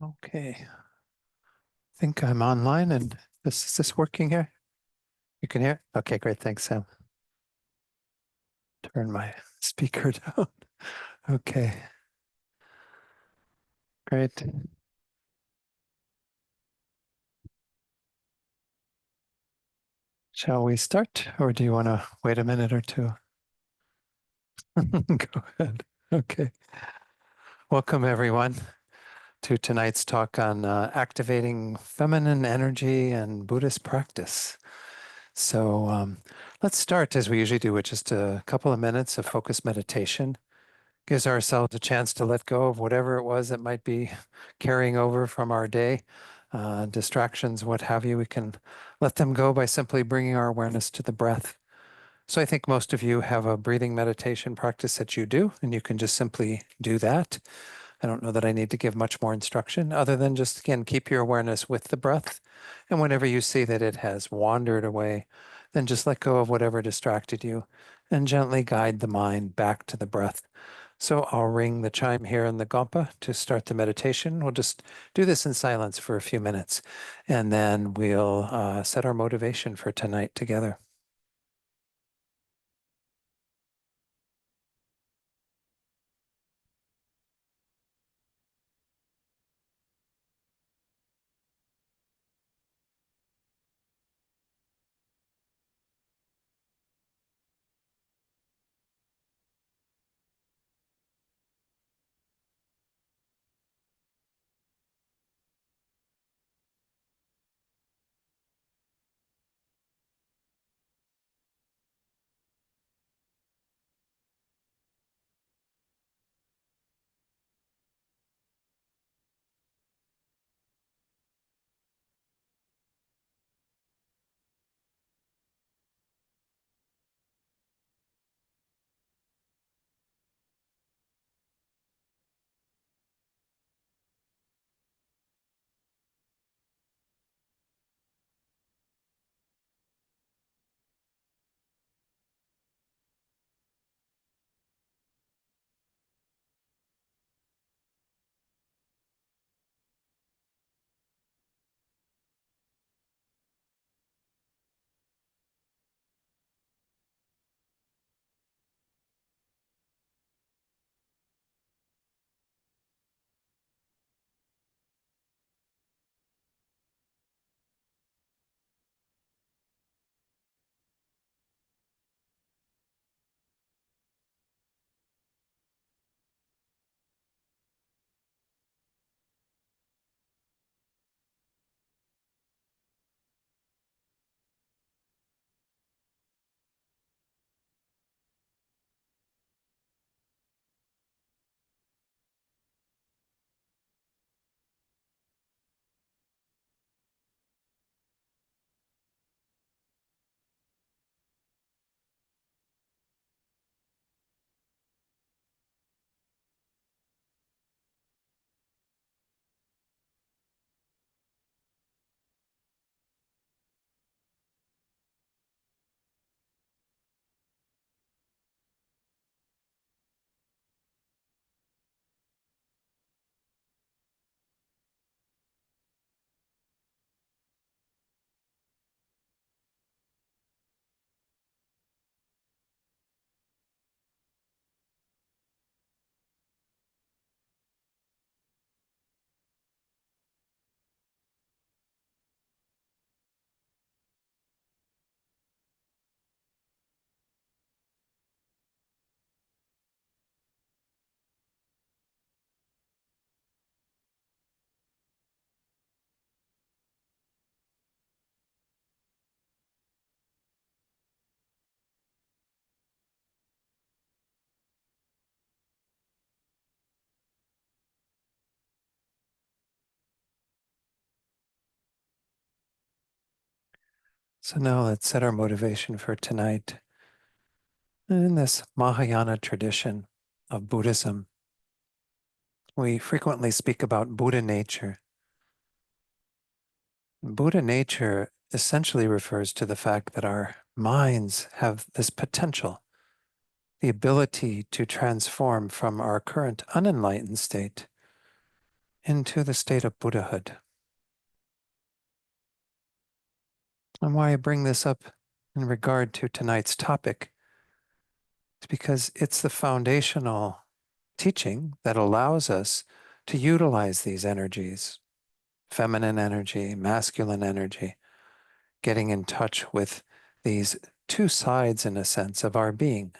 Okay, I think I'm online and is this working here? You can hear? Okay, great. Thanks, Sam. Turn my speaker down. Okay, great. Shall we start or do you want to wait a minute or two? Go ahead. Okay. Welcome, everyone, to tonight's talk on activating feminine energy and Buddhist practice. So let's start as we usually do with just a couple of minutes of focused meditation. Gives ourselves a chance to let go of whatever it was that might be carrying over from our day, distractions, what have you. We can let them go by simply bringing our awareness to the breath. So I think most of you have a breathing meditation practice that you do, and you can just simply do that. I don't know that I need to give much more instruction other than just, again, keep your awareness with the breath. And whenever you see that it has wandered away, then just let go of whatever distracted you and gently guide the mind back to the breath. So I'll ring the chime here in the Gompa to start the meditation. We'll just do this in silence for a few minutes, and then we'll set our motivation for tonight together. So now let's set our motivation for tonight. In this Mahayana tradition of Buddhism, we frequently speak about Buddha nature. Buddha nature essentially refers to the fact that our minds have this potential, the ability to transform from our current unenlightened state into the state of Buddhahood. And why I bring this up in regard to tonight's topic is because it's the foundational teaching that allows us to utilize these energies, feminine energy, masculine energy, getting in touch with these two sides, in a sense, of our being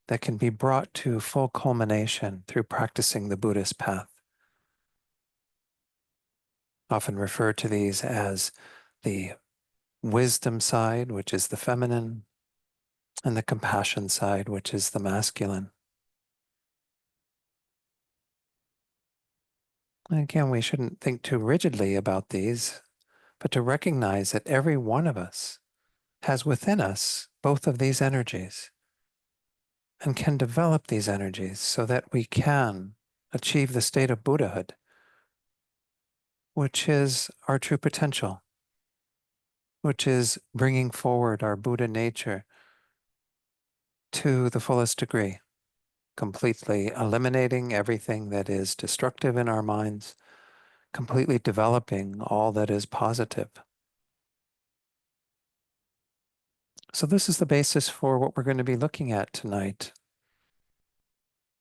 that can be brought to full culmination through practicing the Buddhist path. Often refer to these as the wisdom side, which is the feminine, and the compassion side, which is the masculine. And again, we shouldn't think too rigidly about these, but to recognize that every one of us has within us both of these energies and can develop these energies so that we can achieve the state of Buddhahood, which is our true potential, which is bringing forward our Buddha nature to the fullest degree, completely eliminating everything that is destructive in our minds, completely developing all that is positive. So this is the basis for what we're going to be looking at tonight,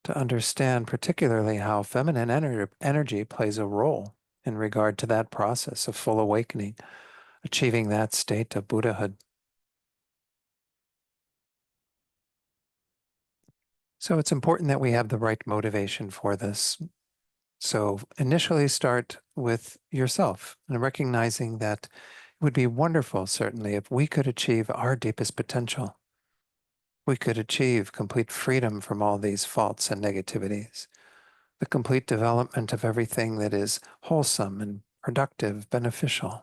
to understand particularly how feminine energy plays a role in regard to that process of full awakening, achieving that state of Buddhahood. So it's important that we have the right motivation for this. So initially start with yourself and recognizing that it would be wonderful, certainly, if we could achieve our deepest potential. We could achieve complete freedom from all these faults and negativities, the complete development of everything that is wholesome and productive, beneficial.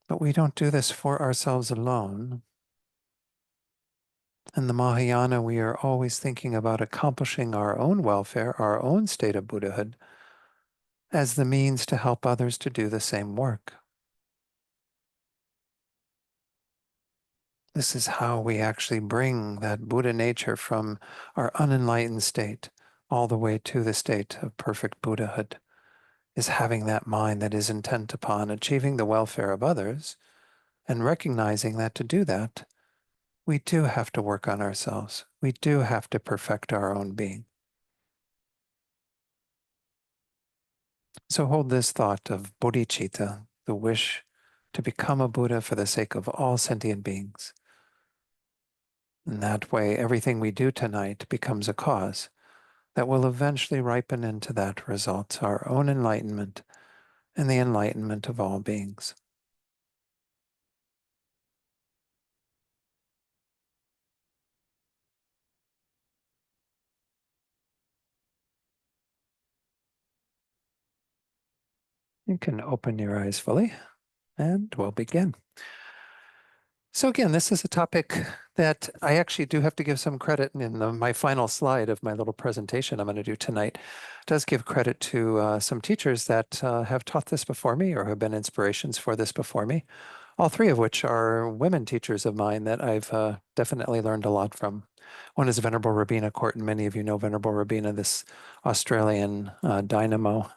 But we don't do this for ourselves alone. In the Mahayana, we are always thinking about accomplishing our own welfare, our own state of Buddhahood, as the means to help others to do the same work. This is how we actually bring that Buddha nature from our unenlightened state all the way to the state of perfect Buddhahood, is having that mind that is intent upon achieving the welfare of others and recognizing that to do that, we do have to work on ourselves. We do have to perfect our own being. So hold this thought of bodhicitta, the wish to become a Buddha for the sake of all sentient beings. In that way, everything we do tonight becomes a cause that will eventually ripen into that result, our own enlightenment and the enlightenment of all beings. You can open your eyes fully and we'll begin. So again, this is a topic that I actually do have to give some credit in my final slide of my little presentation I'm going to do tonight. It does give credit to some teachers that have taught this before me or have been inspirations for this before me, all three of which are women teachers of mine that I've definitely learned a lot from. One is Venerable Robina Courtin. Many of you know Venerable Robina, this Australian dynamo.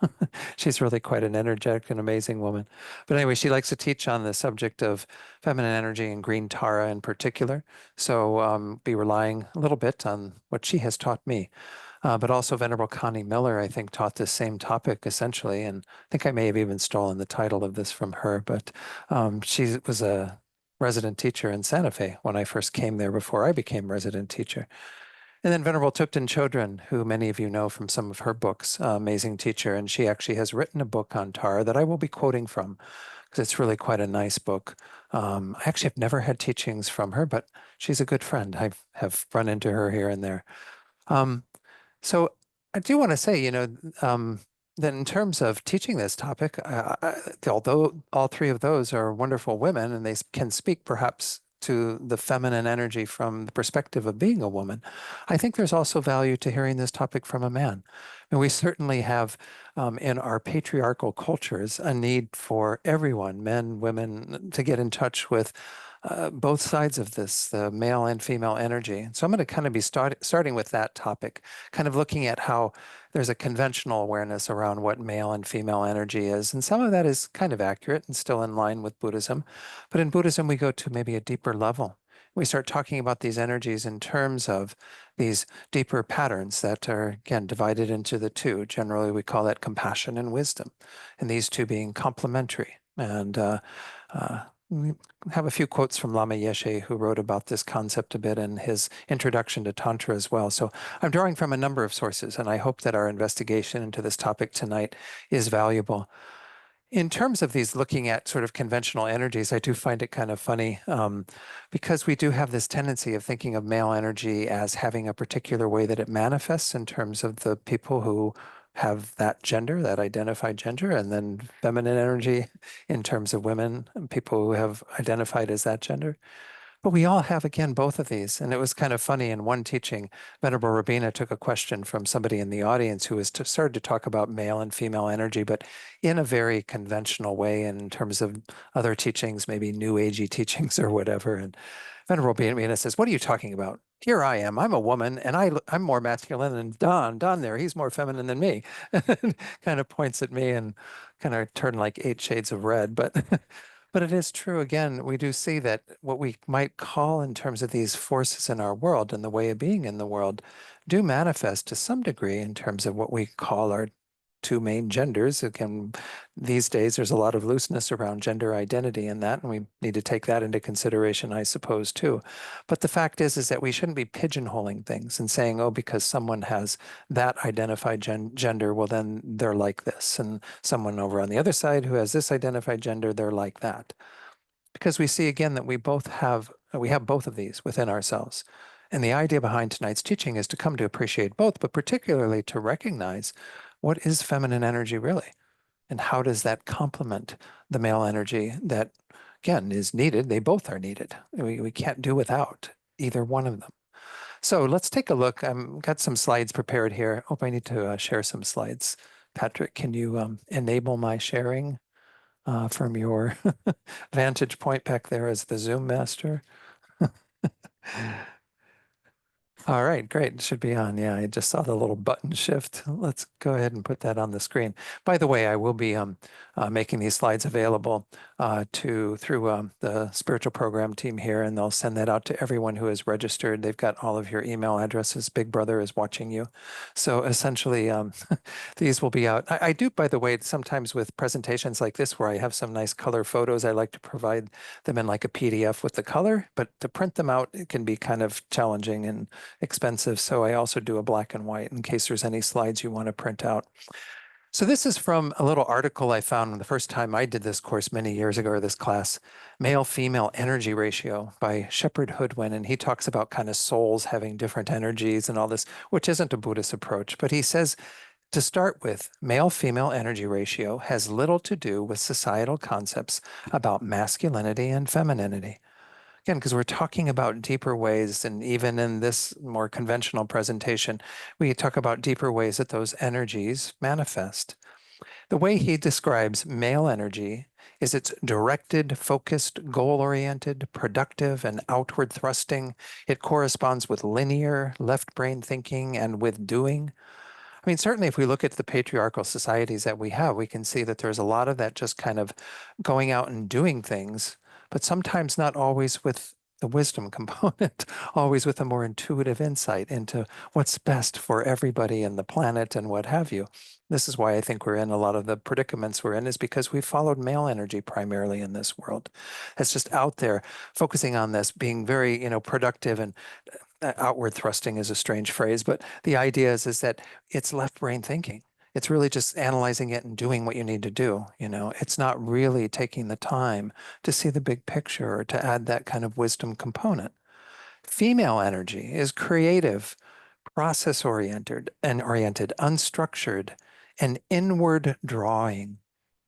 She's really quite an energetic and amazing woman. But anyway, she likes to teach on the subject of feminine energy and green Tara in particular. So be relying a little bit on what she has taught me. But also Venerable Connie Miller, I think, taught this same topic essentially. And I think I may have even stolen the title of this from her. But she was a resident teacher in Santa Fe when I first came there before I became resident teacher. And then Venerable Thupten Chodron, who many of you know from some of her books, amazing teacher. And she actually has written a book on Tara that I will be quoting from because it's really quite a nice book. I actually have never had teachings from her, but she's a good friend. I have run into her here and there. So I do want to say, then in terms of teaching this topic, although all three of those are wonderful women and they can speak perhaps to the feminine energy from the perspective of being a woman, I think there's also value to hearing this topic from a man. And we certainly have in our patriarchal cultures a need for everyone, men, women, to get in touch with both sides of this, the male and female energy. So I'm going to kind of be starting with that topic, kind of looking at how there's a conventional awareness around what male and female energy is. And some of that is kind of accurate and still in line with Buddhism. But in Buddhism, we go to maybe a deeper level. We start talking about these energies in terms of these deeper patterns that are, again, divided into the two. Generally, we call that compassion and wisdom, and these two being complementary. And we have a few quotes from Lama Yeshe, who wrote about this concept a bit in his introduction to Tantra as well. So I'm drawing from a number of sources, and I hope that our investigation into this topic tonight is valuable. In terms of these looking at sort of conventional energies, I do find it kind of funny because we do have this tendency of thinking of male energy as having a particular way that it manifests in terms of the people who have that gender, that identified gender, and then feminine energy in terms of women, and people who have identified as that gender. But we all have, again, both of these. And it was kind of funny in one teaching, Venerable Rabina took a question from somebody in the audience who was started to talk about male and female energy, but in a very conventional way in terms of other teachings, maybe new agey teachings or whatever. And Venerable Rabina says, "What are you talking about? Here I am. I'm a woman and I'm more masculine than Don. Don there, he's more feminine than me." Kind of points at me and kind of turned like 8 shades of red. But but it is true, again, we do see that what we might call in terms of these forces in our world and the way of being in the world do manifest to some degree in terms of what we call our two main genders. Again, these days there's a lot of looseness around gender identity and that, and we need to take that into consideration, I suppose, too. But the fact is that we shouldn't be pigeonholing things and saying, oh, because someone has that identified gender, well, then they're like this. And someone over on the other side who has this identified gender, they're like that. Because we see again that we have both of these within ourselves. And the idea behind tonight's teaching is to come to appreciate both, but particularly to recognize what is feminine energy really? And how does that complement the male energy that, again, is needed? They both are needed. We can't do without either one of them. So let's take a look. I've got some slides prepared here. Oh, I need to share some slides. Patrick, can you enable my sharing from your vantage point back there as the Zoom master? All right, great. It should be on. Yeah, I just saw the little button shift. Let's go ahead and put that on the screen. By the way, I will be making these slides available through the spiritual program team here, and they'll send that out to everyone who is registered. They've got all of your email addresses. Big Brother is watching you. So essentially, these will be out. I do, by the way, sometimes with presentations like this where I have some nice color photos, I like to provide them in like a PDF with the color, but to print them out, it can be kind of challenging and expensive. So I also do a black and white in case there's any slides you want to print out. So this is from a little article I found the first time I did this course many years ago, or this class, Male-Female Energy Ratio by Shepard Hoodwin. And he talks about kind of souls having different energies and all this, which isn't a Buddhist approach. But he says, to start with, male-female energy ratio has little to do with societal concepts about masculinity and femininity. Again, because we're talking about deeper ways, and even in this more conventional presentation, we talk about deeper ways that those energies manifest. The way he describes male energy is it's directed, focused, goal-oriented, productive, and outward thrusting. It corresponds with linear, left brain thinking and with doing. I mean, certainly if we look at the patriarchal societies that we have, we can see that there's a lot of that just kind of going out and doing things, but sometimes not always with the wisdom component, always with a more intuitive insight into what's best for everybody and the planet and what have you. This is why I think we're in a lot of the predicaments we're in, is because we followed male energy primarily in this world. It's just out there focusing on this, being very, productive and outward thrusting is a strange phrase, but the idea is that it's left brain thinking. It's really just analyzing it and doing what you need to do. It's not really taking the time to see the big picture or to add that kind of wisdom component. Female energy is creative, process oriented, unstructured, an inward drawing.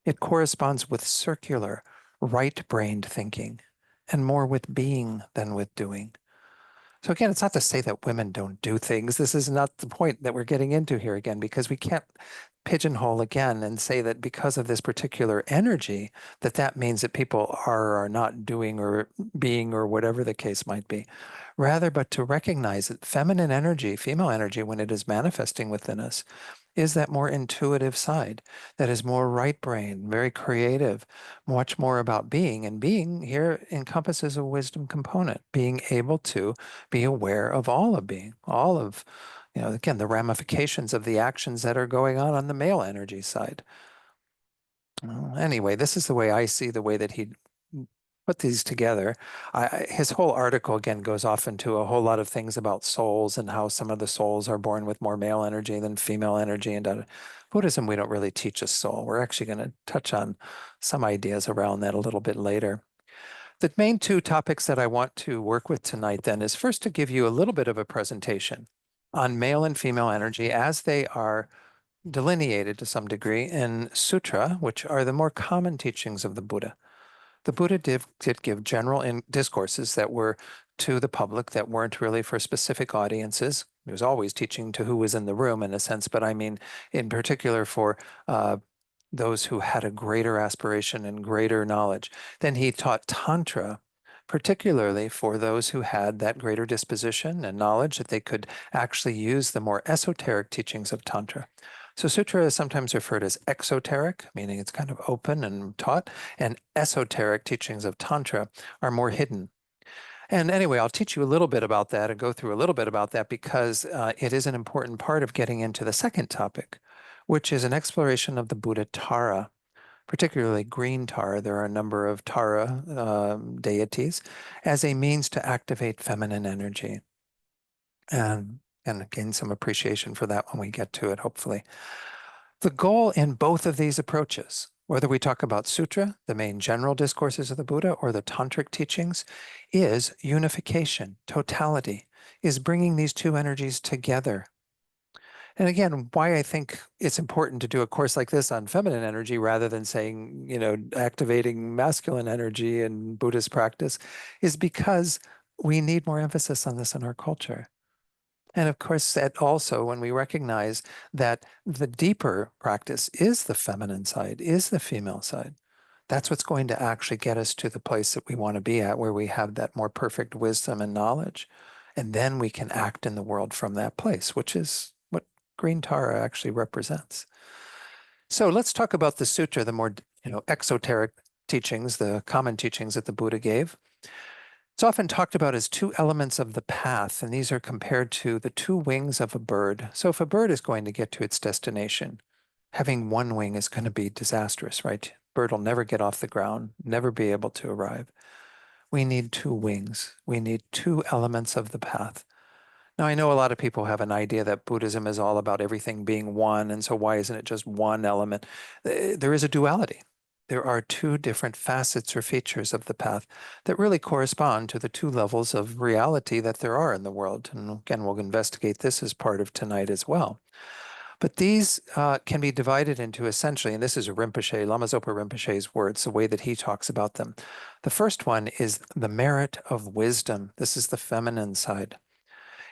It corresponds with circular, right-brained thinking, and more with being than with doing. So again, it's not to say that women don't do things. This is not the point that we're getting into here again, because we can't pigeonhole again and say that because of this particular energy, that that means that people are or are not doing or being or whatever the case might be. Rather, but to recognize that feminine energy, female energy, when it is manifesting within us, is that more intuitive side that is more right brain, very creative, much more about being. And being here encompasses a wisdom component, being able to be aware of all of being, all of, again, the ramifications of the actions that are going on the male energy side. Well, anyway, this is the way I see the way that he put these together. His whole article again goes off into a whole lot of things about souls and how some of the souls are born with more male energy than female energy. And Buddhism, we don't really teach a soul. We're actually going to touch on some ideas around that a little bit later. The main two topics that I want to work with tonight then is first to give you a little bit of a presentation on male and female energy as they are delineated to some degree in sutra, which are the more common teachings of the Buddha. The Buddha did give general discourses that were to the public that weren't really for specific audiences. He was always teaching to who was in the room in a sense, but I mean in particular for those who had a greater aspiration and greater knowledge. Then he taught Tantra, particularly for those who had that greater disposition and knowledge that they could actually use the more esoteric teachings of Tantra. So sutra is sometimes referred as exoteric, meaning it's kind of open and taught, and esoteric teachings of Tantra are more hidden. And anyway, I'll teach you a little bit about that and go through a little bit about that because it is an important part of getting into the second topic, which is an exploration of the Buddha Tara, particularly green Tara. There are a number of Tara deities as a means to activate feminine energy. And gain some appreciation for that when we get to it, hopefully. The goal in both of these approaches, whether we talk about sutra, the main general discourses of the Buddha, or the tantric teachings, is unification, totality, is bringing these two energies together. And again, why I think it's important to do a course like this on feminine energy rather than saying, activating masculine energy in Buddhist practice is because we need more emphasis on this in our culture. And of course, that also when we recognize that the deeper practice is the feminine side, is the female side, that's what's going to actually get us to the place that we want to be at, where we have that more perfect wisdom and knowledge. And then we can act in the world from that place, which is what green Tara actually represents. So let's talk about the sutra, the more exoteric teachings, the common teachings that the Buddha gave. It's often talked about as two elements of the path, and these are compared to the two wings of a bird. So if a bird is going to get to its destination, having one wing is going to be disastrous, right? Bird will never get off the ground, never be able to arrive. We need two wings. We need two elements of the path. Now, I know a lot of people have an idea that Buddhism is all about everything being one, and so why isn't it just one element? There is a duality. There are two different facets or features of the path that really correspond to the two levels of reality that there are in the world. And again, we'll investigate this as part of tonight as well. But these can be divided into essentially, and this is Rinpoche, Lama Zopa Rinpoche's words, the way that he talks about them. The first one is the merit of wisdom. This is the feminine side.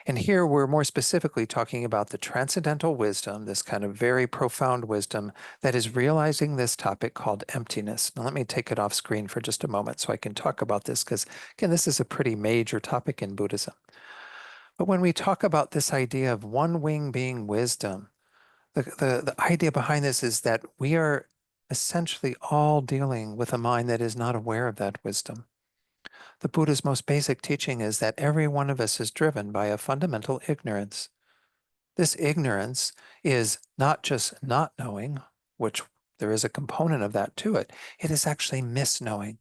And here we're more specifically talking about the transcendental wisdom, this kind of very profound wisdom that is realizing this topic called emptiness. Now, let me take it off screen for just a moment so I can talk about this because, again, this is a pretty major topic in Buddhism. But when we talk about this idea of one wing being wisdom, the idea behind this is that we are essentially all dealing with a mind that is not aware of that wisdom. The Buddha's most basic teaching is that every one of us is driven by a fundamental ignorance. This ignorance is not just not knowing, which there is a component of that to it. It is actually misknowing,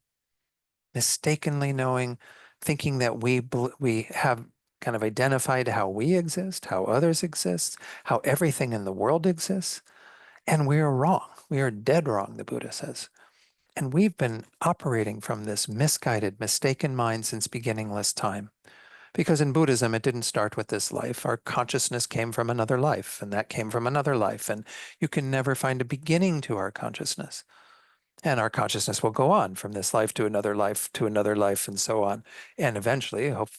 mistakenly knowing, thinking that we have kind of identified how we exist, how others exist, how everything in the world exists, and we are wrong. We are dead wrong, the Buddha says. And we've been operating from this misguided, mistaken mind since beginningless time. Because in Buddhism, it didn't start with this life. Our consciousness came from another life, and that came from another life. And you can never find a beginning to our consciousness. And our consciousness will go on from this life to another life to another life, and so on. And eventually, hope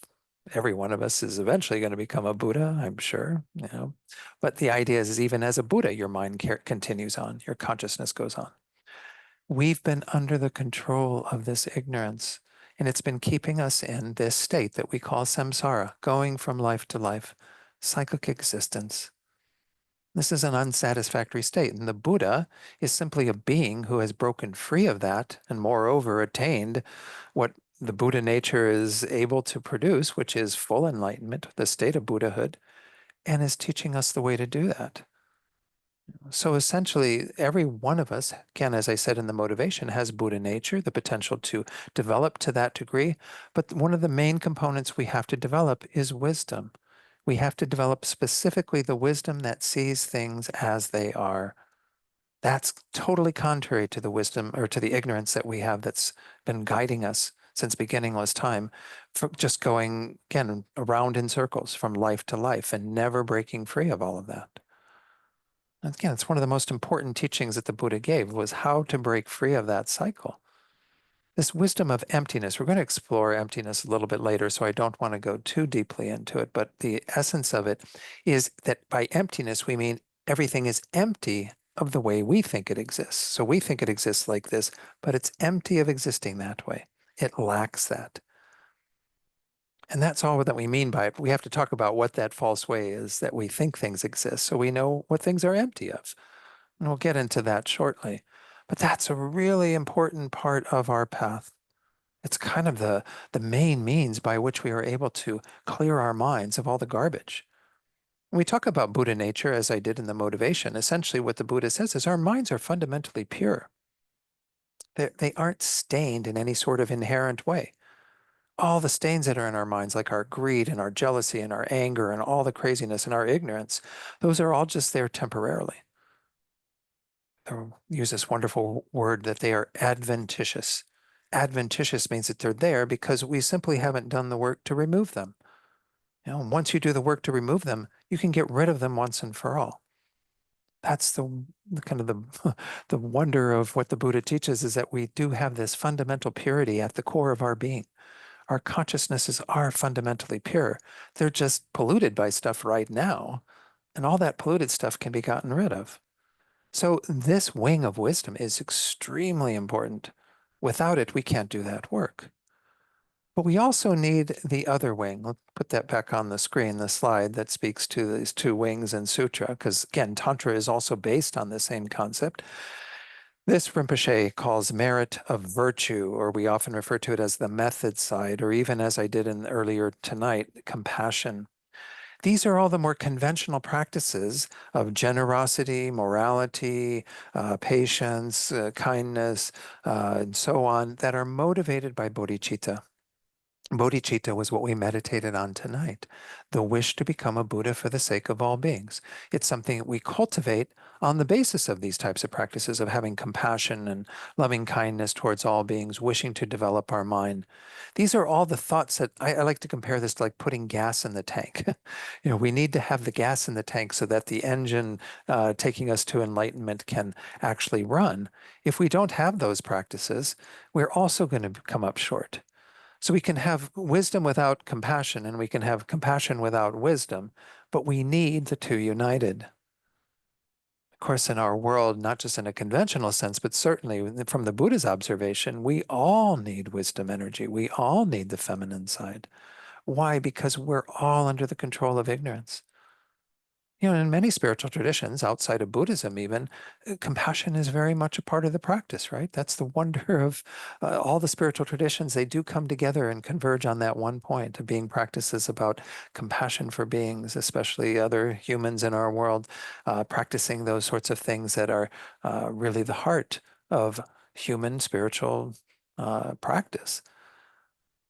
every one of us is eventually going to become a Buddha, I'm sure, you know. But the idea is even as a Buddha, your mind continues on, your consciousness goes on. We've been under the control of this ignorance, and it's been keeping us in this state that we call samsara, going from life to life, cyclic existence. This is an unsatisfactory state, and the Buddha is simply a being who has broken free of that and moreover attained what the Buddha nature is able to produce, which is full enlightenment, the state of Buddhahood, and is teaching us the way to do that. So essentially, every one of us can, as I said in the motivation, has Buddha nature, the potential to develop to that degree. But one of the main components we have to develop is wisdom. We have to develop specifically the wisdom that sees things as they are. That's totally contrary to the wisdom or to the ignorance that we have that's been guiding us since beginningless time, from just going, again, around in circles from life to life and never breaking free of all of that. Again, it's one of the most important teachings that the Buddha gave was how to break free of that cycle. This wisdom of emptiness, we're going to explore emptiness a little bit later, so I don't want to go too deeply into it, but the essence of it is that by emptiness, we mean everything is empty of the way we think it exists. So we think it exists like this, but it's empty of existing that way. It lacks that. And that's all that we mean by it. We have to talk about what that false way is that we think things exist so we know what things are empty of. And we'll get into that shortly. But that's a really important part of our path. It's kind of the main means by which we are able to clear our minds of all the garbage. When we talk about Buddha nature, as I did in the motivation, essentially what the Buddha says is our minds are fundamentally pure. They aren't stained in any sort of inherent way. All the stains that are in our minds, like our greed and our jealousy and our anger and all the craziness and our ignorance, those are all just there temporarily. They'll use this wonderful word that they are adventitious. Adventitious means that they're there because we simply haven't done the work to remove them. You know, once you do the work to remove them, you can get rid of them once and for all. That's the kind of the wonder of what the Buddha teaches is that we do have this fundamental purity at the core of our being. Our consciousnesses are fundamentally pure. They're just polluted by stuff right now, and all that polluted stuff can be gotten rid of. So this wing of wisdom is extremely important. Without it, we can't do that work. But we also need the other wing. Let's put that back on the screen, the slide that speaks to these two wings in Sutra, because again, Tantra is also based on the same concept. This Rinpoche calls merit of virtue, or we often refer to it as the method side, or even as I did in earlier tonight, compassion. These are all the more conventional practices of generosity, morality, patience, kindness, and so on that are motivated by bodhicitta. Bodhicitta was what we meditated on tonight, the wish to become a Buddha for the sake of all beings. It's something that we cultivate on the basis of these types of practices of having compassion and loving kindness towards all beings, wishing to develop our mind. These are all the thoughts that I like to compare this to like putting gas in the tank. You know, we need to have the gas in the tank so that the engine taking us to enlightenment can actually run. If we don't have those practices, we're also going to come up short. So we can have wisdom without compassion, and we can have compassion without wisdom, but we need the two united. Of course, in our world, not just in a conventional sense, but certainly from the Buddha's observation, we all need wisdom energy. We all need the feminine side. Why? Because we're all under the control of ignorance. You know, in many spiritual traditions, outside of Buddhism even, compassion is very much a part of the practice, right? That's the wonder of all the spiritual traditions. They do come together and converge on that one point of being practices about compassion for beings, especially other humans in our world, practicing those sorts of things that are really the heart of human spiritual practice.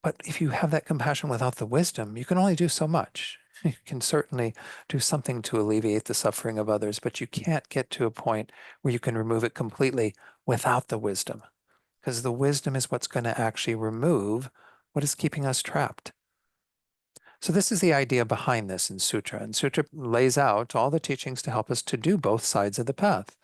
But if you have that compassion without the wisdom, you can only do so much. You can certainly do something to alleviate the suffering of others, but you can't get to a point where you can remove it completely without the wisdom, because the wisdom is what's going to actually remove what is keeping us trapped. So this is the idea behind this in Sutra. And Sutra lays out all the teachings to help us to do both sides of the path.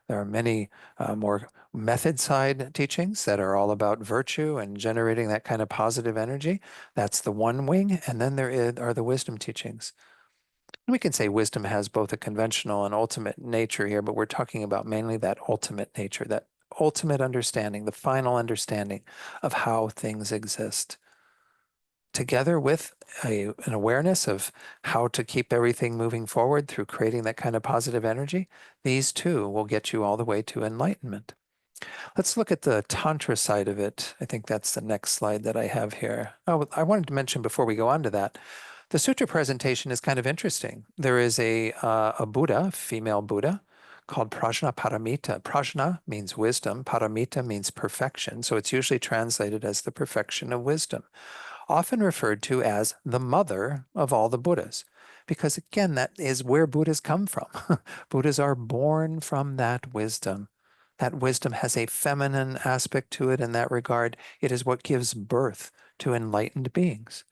There are many more method side teachings that are all about virtue and generating that kind of positive energy. That's the one wing. And then are the wisdom teachings. We can say wisdom has both a conventional and ultimate nature here, but we're talking about mainly that ultimate nature, that ultimate understanding, the final understanding of how things exist, together with an awareness of how to keep everything moving forward through creating that kind of positive energy. These two will get you all the way to enlightenment. Let's look at the Tantra side of it. I think that's the next slide that I have here. Oh, I wanted to mention before we go on to that, the sutra presentation is kind of interesting. There is a Buddha, female Buddha, called Prajna Paramita. Prajna means wisdom, Paramita means perfection. So it's usually translated as the perfection of wisdom, often referred to as the mother of all the Buddhas. Because again, that is where Buddhas come from. Buddhas are born from that wisdom. That wisdom has a feminine aspect to it in that regard. It is what gives birth to enlightened beings.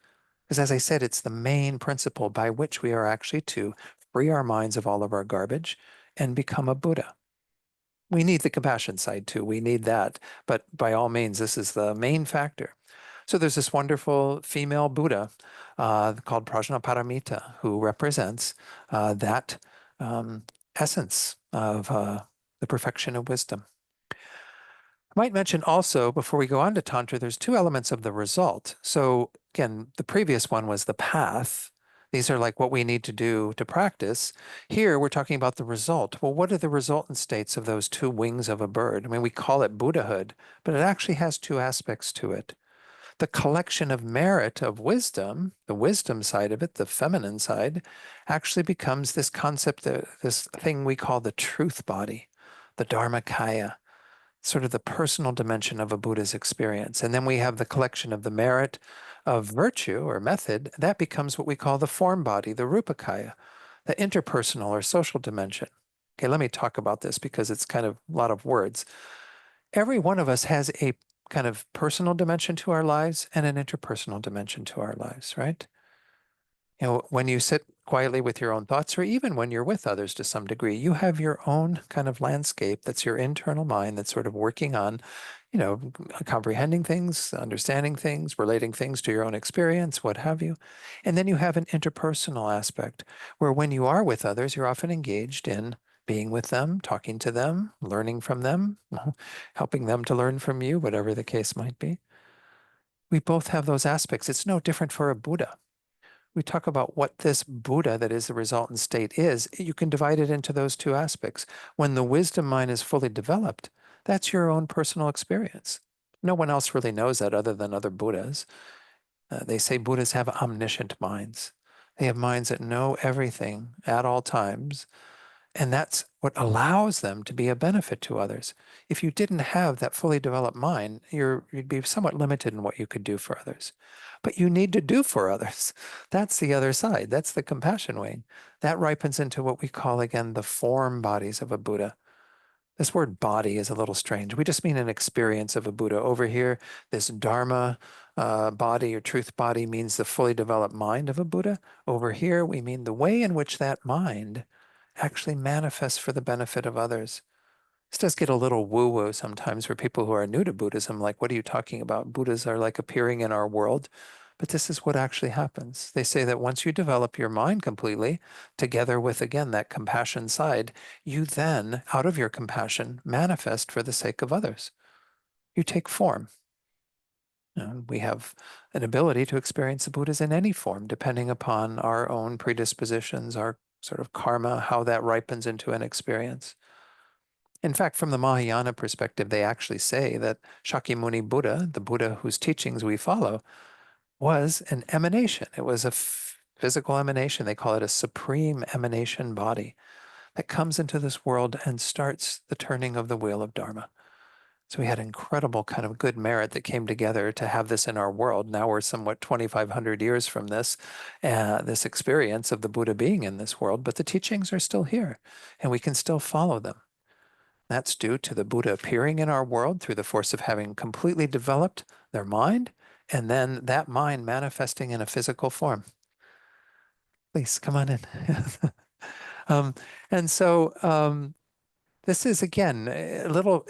Because as I said, it's the main principle by which we are actually to free our minds of all of our garbage and become a Buddha. We need the compassion side too. We need that. But by all means, this is the main factor. So there's this wonderful female Buddha called Prajnaparamita who represents that essence of the perfection of wisdom. I might mention also, before we go on to Tantra, there's two elements of the result. So again, the previous one was the path. These are like what we need to do to practice. Here, we're talking about the result. Well, what are the resultant states of those two wings of a bird? I mean, we call it Buddhahood, but it actually has two aspects to it. The collection of merit of wisdom, the wisdom side of it, the feminine side, actually becomes this concept, this thing we call the truth body, the Dharmakaya, sort of the personal dimension of a Buddha's experience. And then we have the collection of the merit of virtue or method. That becomes what we call the form body, the Rupakaya, the interpersonal or social dimension. Okay, let me talk about this because it's kind of a lot of words. Every one of us has a kind of personal dimension to our lives and an interpersonal dimension to our lives, right? You know, when you sit quietly with your own thoughts, or even when you're with others to some degree, you have your own kind of landscape that's your internal mind that's sort of working on, you know, comprehending things, understanding things, relating things to your own experience, what have you. And then you have an interpersonal aspect where when you are with others, you're often engaged in being with them, talking to them, learning from them, helping them to learn from you, whatever the case might be. We both have those aspects. It's no different for a Buddha. We talk about what this Buddha that is the resultant state is. You can divide it into those two aspects. When the wisdom mind is fully developed, that's your own personal experience. No one else really knows that other than other Buddhas. They say Buddhas have omniscient minds. They have minds that know everything at all times. And that's what allows them to be a benefit to others. If you didn't have that fully developed mind, you'd be somewhat limited in what you could do for others. But you need to do for others. That's the other side. That's the compassion wing. That ripens into what we call, again, the form bodies of a Buddha. This word body is a little strange. We just mean an experience of a Buddha. Over here, this Dharma body or truth body means the fully developed mind of a Buddha. Over here, we mean the way in which that mind actually manifests for the benefit of others. This does get a little woo-woo sometimes for people who are new to Buddhism, like, what are you talking about? Buddhas are like appearing in our world. But this is what actually happens. They say that once you develop your mind completely, together with, again, that compassion side, you then, out of your compassion, manifest for the sake of others. You take form. We have an ability to experience the Buddhas in any form, depending upon our own predispositions, our sort of karma, how that ripens into an experience. In fact, from the Mahayana perspective, they actually say that Shakyamuni Buddha, the Buddha whose teachings we follow, was an emanation. It was a physical emanation. They call it a supreme emanation body that comes into this world and starts the turning of the wheel of Dharma. So we had incredible kind of good merit that came together to have this in our world. Now we're somewhat 2,500 years from this experience of the Buddha being in this world, but the teachings are still here and we can still follow them. That's due to the Buddha appearing in our world through the force of having completely developed their mind and then that mind manifesting in a physical form. Please come on in. Um, and so this is, again, a little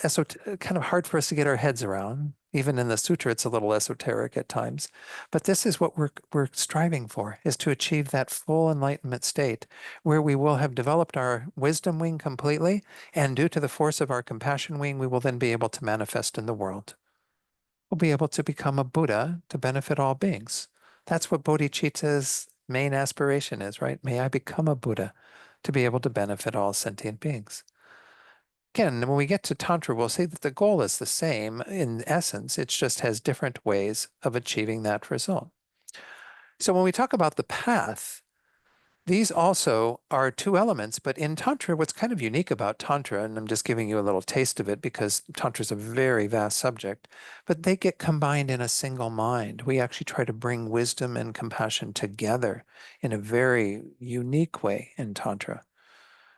kind of hard for us to get our heads around. Even in the sutra, it's a little esoteric at times. But this is what we're striving for, is to achieve that full enlightenment state where we will have developed our wisdom wing completely. And due to the force of our compassion wing, we will then be able to manifest in the world. We'll be able to become a Buddha to benefit all beings. That's what bodhicitta's main aspiration is, right? May I become a Buddha to be able to benefit all sentient beings. Again, when we get to Tantra, we'll say that the goal is the same in essence. It just has different ways of achieving that result. So when we talk about the path, these also are two elements, but in Tantra, what's kind of unique about Tantra, and I'm just giving you a little taste of it because Tantra is a very vast subject, but they get combined in a single mind. We actually try to bring wisdom and compassion together in a very unique way in Tantra.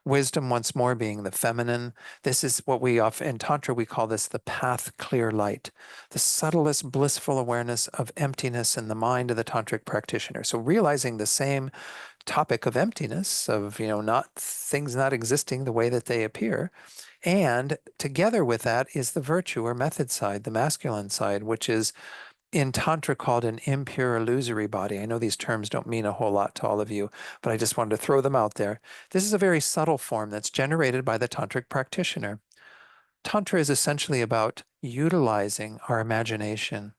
Wisdom, once more, being the feminine. This is what we often, in Tantra, we call this the path clear light, the subtlest blissful awareness of emptiness in the mind of the tantric practitioner. So realizing the same topic of emptiness, of, not things not existing the way that they appear. And together with that is the virtue or method side, the masculine side, which is in Tantra called an impure illusory body. I know these terms don't mean a whole lot to all of you, but I just wanted to throw them out there. This is a very subtle form that's generated by the tantric practitioner. Tantra is essentially about utilizing our imagination,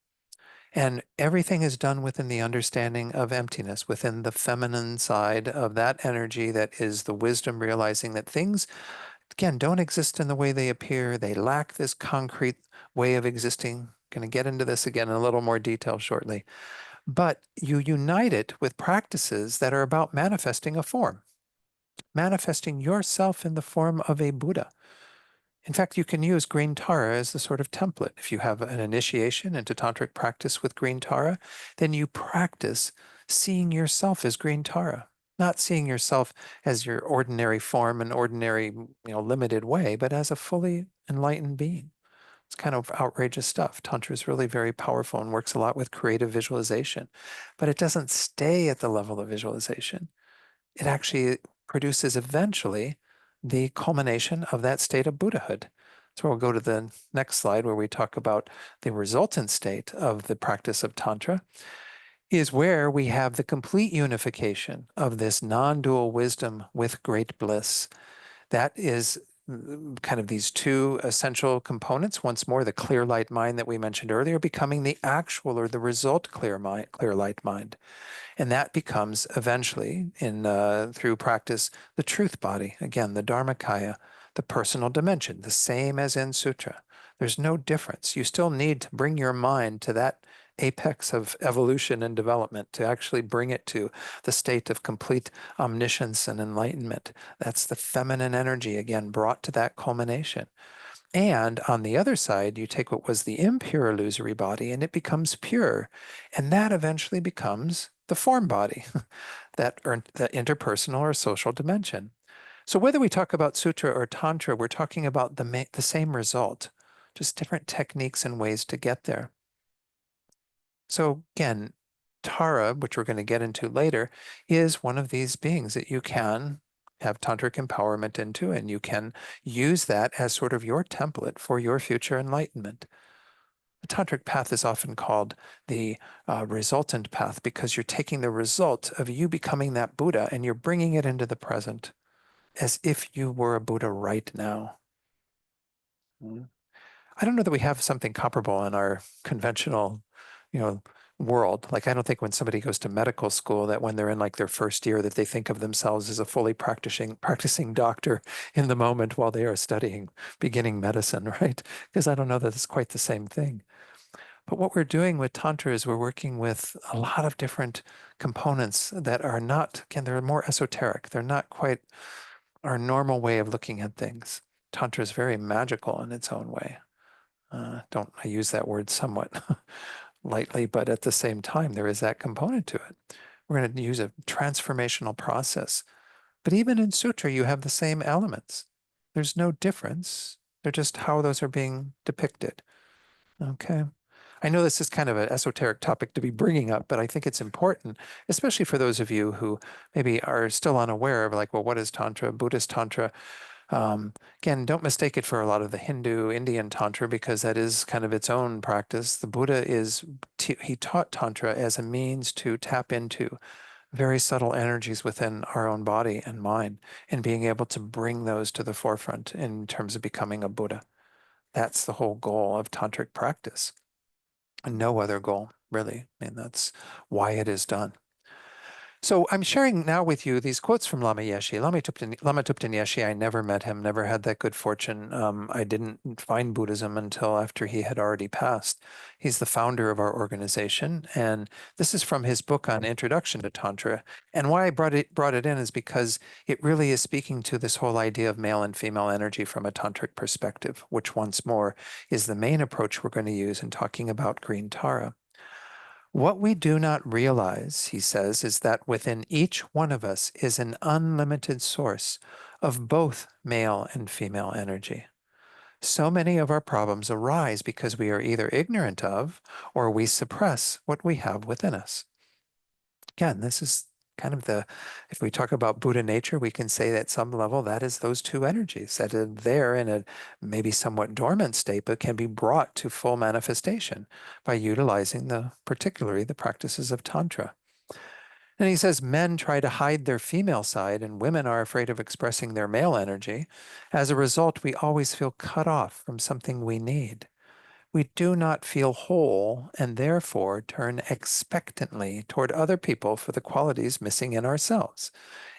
and everything is done within the understanding of emptiness, within the feminine side of that energy that is the wisdom, realizing that things, again, don't exist in the way they appear. They lack this concrete way of existing. Going to get into this again in a little more detail shortly. But you unite it with practices that are about manifesting a form, manifesting yourself in the form of a Buddha. In fact, you can use green Tara as the sort of template. If you have an initiation into tantric practice with green Tara, then you practice seeing yourself as green Tara, not seeing yourself as your ordinary form and ordinary, limited way, but as a fully enlightened being. It's kind of outrageous stuff. Tantra is really very powerful and works a lot with creative visualization, but it doesn't stay at the level of visualization. It actually produces eventually the culmination of that state of Buddhahood. So we'll go to the next slide where we talk about the resultant state of the practice of Tantra, is where we have the complete unification of this non-dual wisdom with great bliss. That is kind of these two essential components. Once more, the clear light mind that we mentioned earlier becoming the actual or the result clear light mind. And that becomes eventually, through practice, the truth body, again, the Dharmakaya, the personal dimension, the same as in Sutra. There's no difference. You still need to bring your mind to that apex of evolution and development to actually bring it to the state of complete omniscience and enlightenment. That's the feminine energy, again, brought to that culmination. And on the other side, you take what was the impure illusory body and it becomes pure. And that eventually becomes the form body, that the interpersonal or social dimension. So whether we talk about sutra or tantra, we're talking about the same result, just different techniques and ways to get there. So again, Tara, which we're going to get into later, is one of these beings that you can have tantric empowerment into, and you can use that as sort of your template for your future enlightenment. The tantric path is often called the resultant path because you're taking the result of you becoming that Buddha and you're bringing it into the present as if you were a Buddha right now. I don't know that we have something comparable in our conventional, you know, world. Like I don't think when somebody goes to medical school that when they're in like their first year that they think of themselves as a fully practicing doctor in the moment while they are studying beginning medicine, right? Because I don't know that it's quite the same thing. But what we're doing with Tantra is we're working with a lot of different components that are not, again, they're more esoteric. They're not quite our normal way of looking at things. Tantra is very magical in its own way. I use that word somewhat lightly, but at the same time, there is that component to it. We're going to use a transformational process. But even in Sutra, you have the same elements. There's no difference. They're just how those are being depicted. Okay. I know this is kind of an esoteric topic to be bringing up, but I think it's important, especially for those of you who maybe are still unaware of like, well, what is Tantra, Buddhist Tantra? Again, don't mistake it for a lot of the Hindu, Indian Tantra, because that is kind of its own practice. The Buddha he taught Tantra as a means to tap into very subtle energies within our own body and mind and being able to bring those to the forefront in terms of becoming a Buddha. That's the whole goal of tantric practice. And no other goal, really. And that's why it is done. So I'm sharing now with you these quotes from Lama Yeshe. Lama Thupten Yeshe, I never met him, never had that good fortune. I didn't find Buddhism until after he had already passed. He's the founder of our organization, and this is from his book on Introduction to Tantra. And why I brought it in is because it really is speaking to this whole idea of male and female energy from a tantric perspective, which once more is the main approach we're going to use in talking about green Tara. What we do not realize, he says, is that within each one of us is an unlimited source of both male and female energy. So many of our problems arise because we are either ignorant of or we suppress what we have within us. Again, this is kind of if we talk about Buddha nature, we can say that at some level that is those two energies that are there in a maybe somewhat dormant state, but can be brought to full manifestation by utilizing particularly the practices of Tantra. And he says men try to hide their female side and women are afraid of expressing their male energy. As a result, we always feel cut off from something we need. We do not feel whole and therefore turn expectantly toward other people for the qualities missing in ourselves,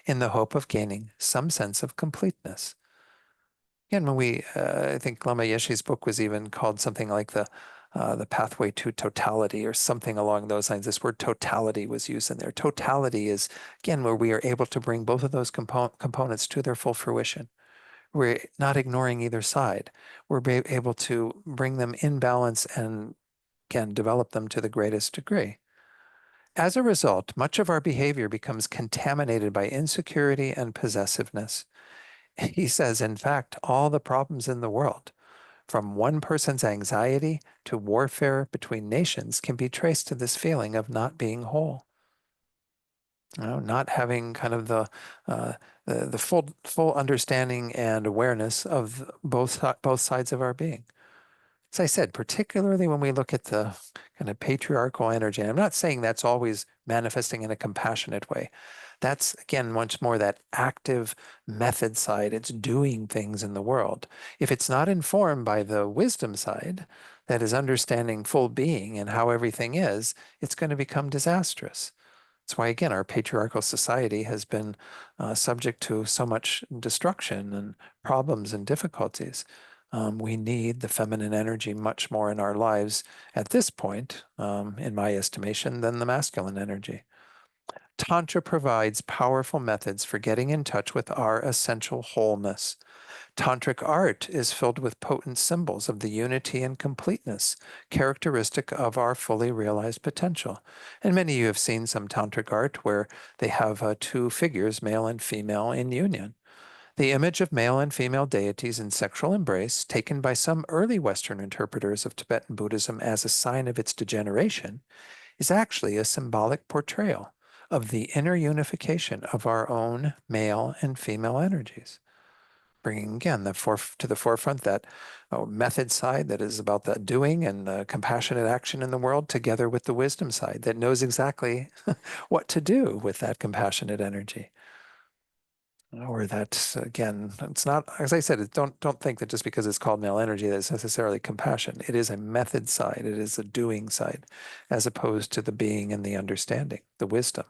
in the hope of gaining some sense of completeness. Again, I think Lama Yeshe's book was even called something like the pathway to totality or something along those lines. This word totality was used in there. Totality is, again, where we are able to bring both of those components to their full fruition. We're not ignoring either side. We're able to bring them in balance and, again, develop them to the greatest degree. As a result, much of our behavior becomes contaminated by insecurity and possessiveness. He says, in fact, all the problems in the world, from one person's anxiety to warfare between nations, can be traced to this feeling of not being whole. Not having kind of uh, the full understanding and awareness of both sides of our being. As I said, particularly when we look at the kind of patriarchal energy, and I'm not saying that's always manifesting in a compassionate way. That's, again, once more that active method side. It's doing things in the world. If it's not informed by the wisdom side, that is understanding full being and how everything is, it's going to become disastrous. That's why, again, our patriarchal society has been subject to so much destruction and problems and difficulties. We need the feminine energy much more in our lives at this point, in my estimation, than the masculine energy. Tantra provides powerful methods for getting in touch with our essential wholeness. Tantric art is filled with potent symbols of the unity and completeness characteristic of our fully realized potential. And many of you have seen some tantric art where they have two figures, male and female, in union. The image of male and female deities in sexual embrace, taken by some early Western interpreters of Tibetan Buddhism as a sign of its degeneration, is actually a symbolic portrayal of the inner unification of our own male and female energies, bringing again to the forefront that method side that is about the doing and compassionate action in the world, together with the wisdom side that knows exactly what to do with that compassionate energy. Or that, again, it's not, as I said, don't think that just because it's called male energy that it's necessarily compassion. It is a method side. It is a doing side, as opposed to the being and the understanding, the wisdom.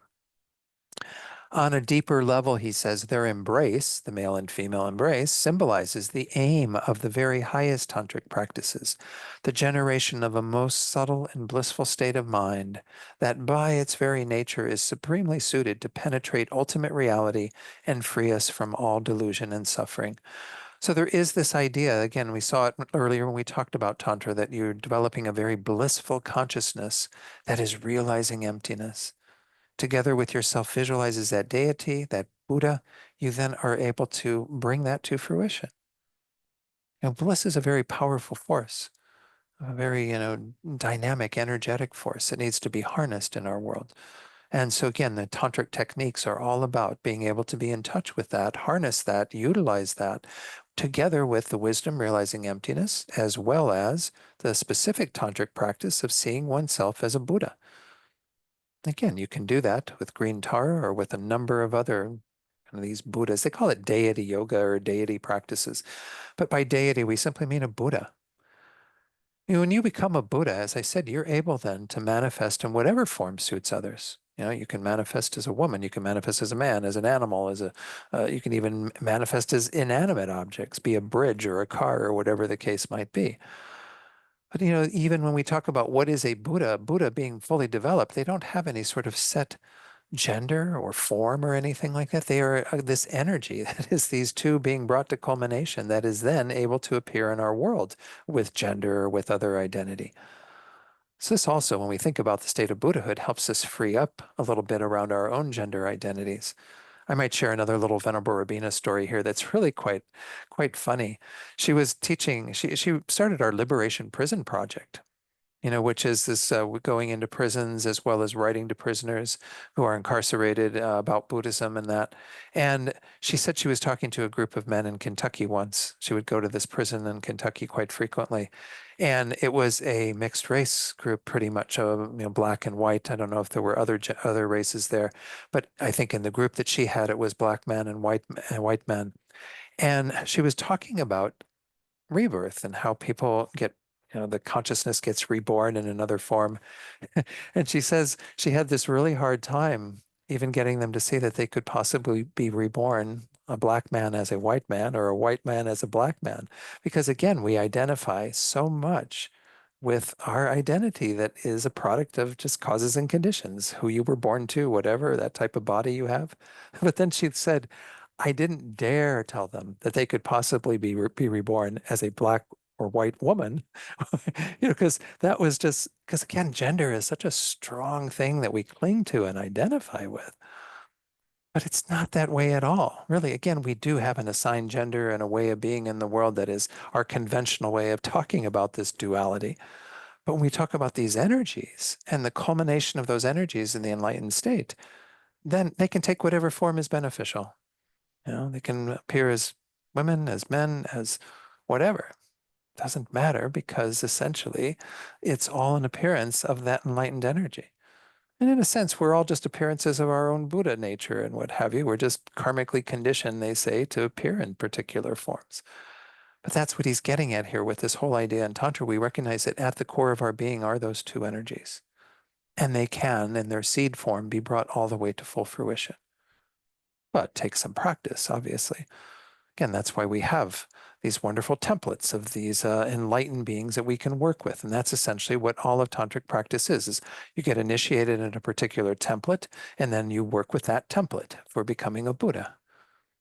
On a deeper level, he says, their embrace, the male and female embrace, symbolizes the aim of the very highest tantric practices, the generation of a most subtle and blissful state of mind that by its very nature is supremely suited to penetrate ultimate reality and free us from all delusion and suffering. So there is this idea, again, we saw it earlier when we talked about Tantra, that you're developing a very blissful consciousness that is realizing emptiness. Together with yourself visualizes that deity, that Buddha, you then are able to bring that to fruition. Bliss is a very powerful force. a very, dynamic, energetic force that needs to be harnessed in our world. And so again, the tantric techniques are all about being able to be in touch with that, harness that, utilize that, together with the wisdom realizing emptiness, as well as the specific tantric practice of seeing oneself as a Buddha. Again, you can do that with green tar or with a number of other these Buddhas. They call it deity yoga or deity practices. But by deity, we simply mean a Buddha. When you become a Buddha, as I said, you're able then to manifest in whatever form suits others. You can manifest as a woman, you can manifest as a man, as an animal, you can even manifest as inanimate objects, be a bridge or a car or whatever the case might be. But even when we talk about what is a Buddha, Buddha being fully developed, they don't have any sort of set gender or form or anything like that. They are this energy that is these two being brought to culmination that is then able to appear in our world with gender or with other identity. So this also, when we think about the state of Buddhahood, helps us free up a little bit around our own gender identities. I might share another little Venerable Rabina story here that's really quite funny. She was teaching, she started our Liberation Prison Project, which is this going into prisons as well as writing to prisoners who are incarcerated about Buddhism and that. And she said she was talking to a group of men in Kentucky once. She would go to this prison in Kentucky quite frequently. And it was a mixed race group, pretty much, black and white. I don't know if there were other races there, but I think in the group that she had, it was black men and white men. And she was talking about rebirth and how people get, the consciousness gets reborn in another form. And she says she had this really hard time even getting them to see that they could possibly be reborn, a black man as a white man or a white man as a black man. Because again, we identify so much with our identity that is a product of just causes and conditions, who you were born to, whatever, that type of body you have. But then she said, I didn't dare tell them that they could possibly be reborn as a black or white woman, because that was just because again, gender is such a strong thing that we cling to and identify with. But it's not that way at all. Really, again, we do have an assigned gender and a way of being in the world that is our conventional way of talking about this duality. But when we talk about these energies and the culmination of those energies in the enlightened state, then they can take whatever form is beneficial. They can appear as women, as men, as whatever. Doesn't matter because essentially it's all an appearance of that enlightened energy. And in a sense, we're all just appearances of our own Buddha nature and what have you. We're just karmically conditioned, they say, to appear in particular forms. But that's what he's getting at here with this whole idea in Tantra. We recognize that at the core of our being are those two energies. And they can, in their seed form, be brought all the way to full fruition. But take some practice, obviously. Again, that's why we have these wonderful templates of these enlightened beings that we can work with. And that's essentially what all of tantric practice is you get initiated in a particular template, and then you work with that template for becoming a Buddha.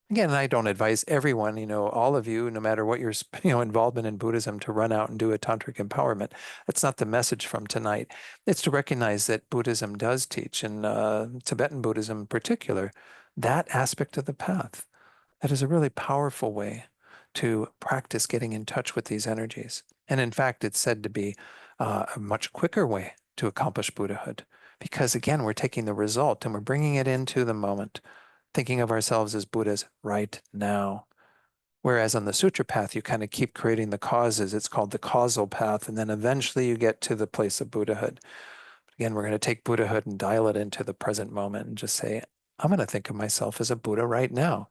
Again, I don't advise everyone, all of you, no matter what your involvement in Buddhism, to run out and do a tantric empowerment. That's not the message from tonight. It's to recognize that Buddhism does teach, and Tibetan Buddhism in particular, that aspect of the path. That is a really powerful way to practice getting in touch with these energies. And in fact, it's said to be a much quicker way to accomplish Buddhahood. Because again, we're taking the result and we're bringing it into the moment, thinking of ourselves as Buddhas right now. Whereas on the sutra path, you kind of keep creating the causes. It's called the causal path. And then eventually you get to the place of Buddhahood. But again, we're going to take Buddhahood and dial it into the present moment and just say, I'm going to think of myself as a Buddha right now.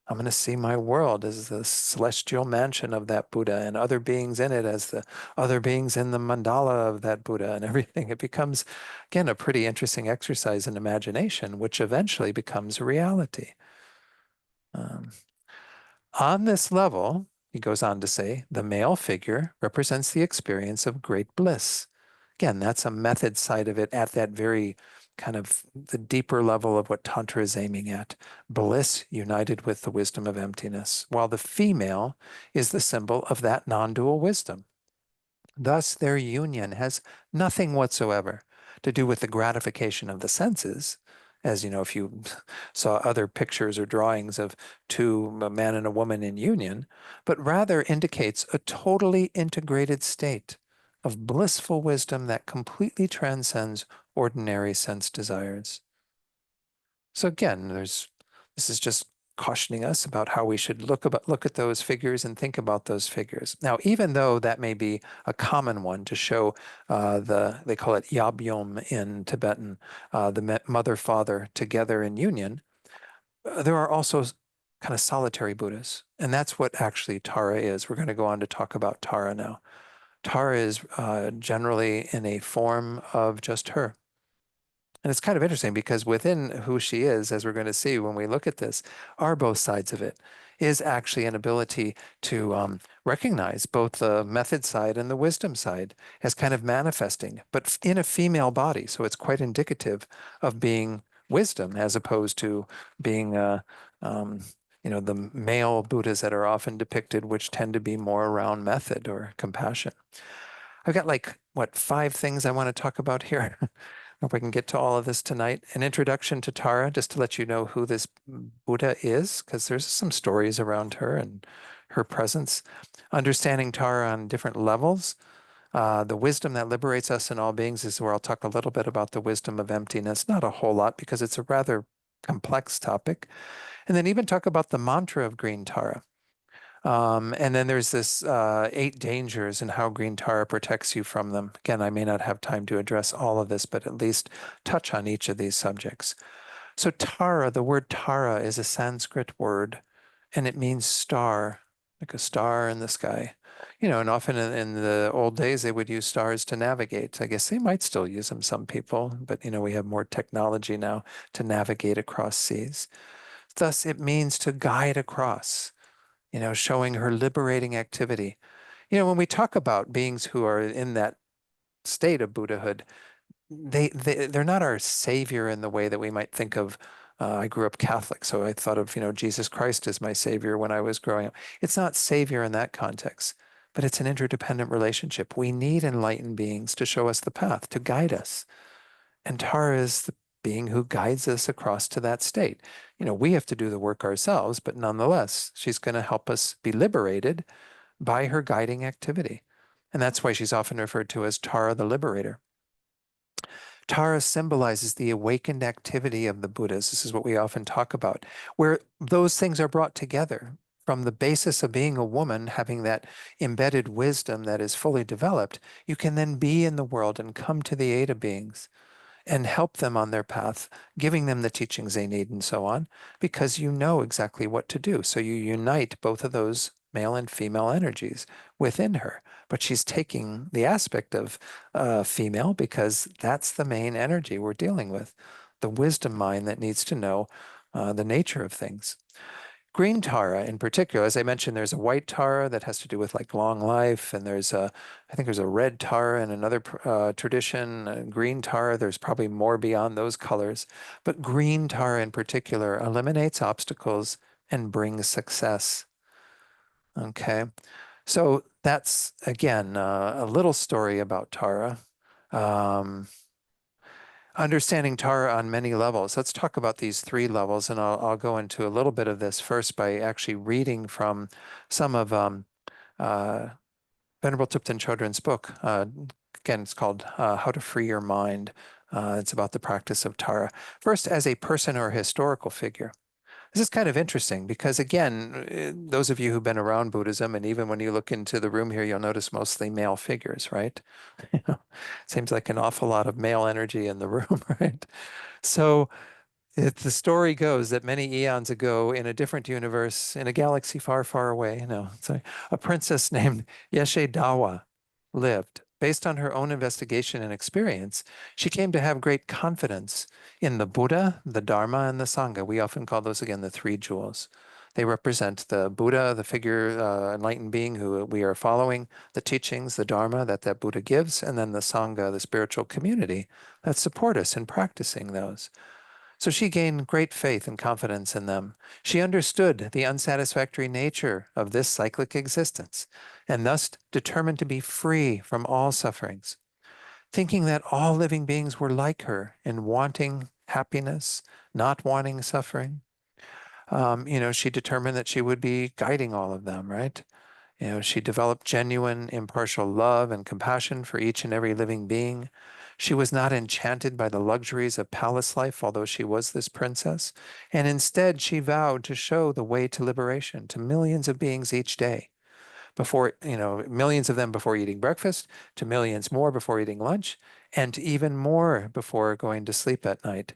I'm going to see my world as the celestial mansion of that Buddha and other beings in it as the other beings in the mandala of that Buddha and everything. It becomes, again, a pretty interesting exercise in imagination, which eventually becomes a reality. Um, on this level, he goes on to say, the male figure represents the experience of great bliss. Again, that's a method side of it at that very kind of the deeper level of what Tantra is aiming at. Bliss united with the wisdom of emptiness, while the female is the symbol of that non-dual wisdom. Thus, their union has nothing whatsoever to do with the gratification of the senses. As if you saw other pictures or drawings of two, a man and a woman in union, but rather indicates a totally integrated state of blissful wisdom that completely transcends ordinary sense desires. So again, this is just cautioning us about how we should look at those figures and think about those figures. Now, even though that may be a common one to show they call it yabyom in Tibetan, the mother father together in union, there are also kind of solitary Buddhas, and that's what actually Tara is. We're going to go on to talk about Tara now. Tara is generally in a form of just her. And it's kind of interesting because within who she is, as we're going to see when we look at this, are both sides of it, is actually an ability to recognize both the method side and the wisdom side as kind of manifesting, but in a female body. So it's quite indicative of being wisdom as opposed to being, um, the male Buddhas that are often depicted, which tend to be more around method or compassion. I've got like, what, 5 things I want to talk about here. Hope I can get to all of this tonight. An introduction to Tara, just to let you know who this Buddha is, because there's some stories around her and her presence. Understanding Tara on different levels. The wisdom that liberates us in all beings is where I'll talk a little bit about the wisdom of emptiness. Not a whole lot, because it's a rather complex topic. And then even talk about the mantra of green Tara. And then there's this 8 dangers and how green Tara protects you from them. Again, I may not have time to address all of this, but at least touch on each of these subjects. So Tara, the word Tara is a Sanskrit word, and it means star, like a star in the sky. And often in the old days, they would use stars to navigate. I guess they might still use them, some people, but we have more technology now to navigate across seas. Thus, it means to guide across, showing her liberating activity. When we talk about beings who are in that state of Buddhahood, they're not our savior in the way that we might think of. I grew up Catholic, so I thought of, Jesus Christ as my savior when I was growing up. It's not savior in that context, but it's an interdependent relationship. We need enlightened beings to show us the path, to guide us. And Tara is the being who guides us across to that state. We have to do the work ourselves, but nonetheless, she's going to help us be liberated by her guiding activity. And that's why she's often referred to as Tara the Liberator. Tara symbolizes the awakened activity of the Buddhas. This is what we often talk about, where those things are brought together from the basis of being a woman, having that embedded wisdom that is fully developed. You can then be in the world and come to the aid of beings and help them on their path, giving them the teachings they need and so on, because you know exactly what to do. So you unite both of those male and female energies within her. But she's taking the aspect of female because that's the main energy we're dealing with, the wisdom mind that needs to know the nature of things. Green Tara in particular, as I mentioned, there's a white Tara that has to do with like long life, and I think there's a red Tara in another tradition. Green Tara, there's probably more beyond those colors, but green Tara in particular eliminates obstacles and brings success. Okay, so that's again a little story about Tara. Um, Understanding Tara on many levels. Let's talk about these 3 levels, and I'll go into a little bit of this first by actually reading from some of uh, Venerable Thupten Chodron's book. Again, it's called How to Free Your Mind. It's about the practice of Tara. First, as a person or historical figure. This is kind of interesting because, again, those of you who've been around Buddhism, and even when you look into the room here, you'll notice mostly male figures, right? Seems like an awful lot of male energy in the room, right? So the story goes that many eons ago, in a different universe, in a galaxy far, far away, sorry, a princess named Yeshe Dawa lived. Based on her own investigation and experience, she came to have great confidence in the Buddha, the Dharma, and the Sangha. We often call those, again, the 3 jewels. They represent the Buddha, the figure, enlightened being who we are following, the teachings, the Dharma that Buddha gives, and then the Sangha, the spiritual community that support us in practicing those. So she gained great faith and confidence in them. She understood the unsatisfactory nature of this cyclic existence and thus determined to be free from all sufferings. Thinking that all living beings were like her in wanting happiness, not wanting suffering, she determined that she would be guiding all of them, right? She developed genuine, impartial love and compassion for each and every living being. She was not enchanted by the luxuries of palace life, although she was this princess. And instead, she vowed to show the way to liberation to millions of beings each day before, millions of them before eating breakfast, to millions more before eating lunch, and to even more before going to sleep at night.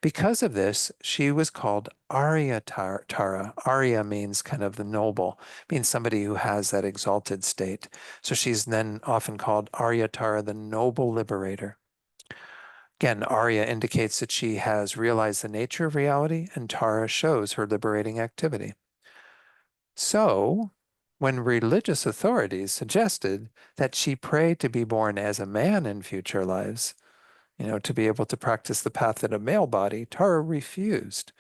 Because of this, she was called Arya Tara. Arya means kind of the noble, means somebody who has that exalted state. So she's then often called Arya Tara, the noble liberator. Again, Arya indicates that she has realized the nature of reality, and Tara shows her liberating activity. So, when religious authorities suggested that she pray to be born as a man in future lives, to be able to practice the path in a male body, Tara refused,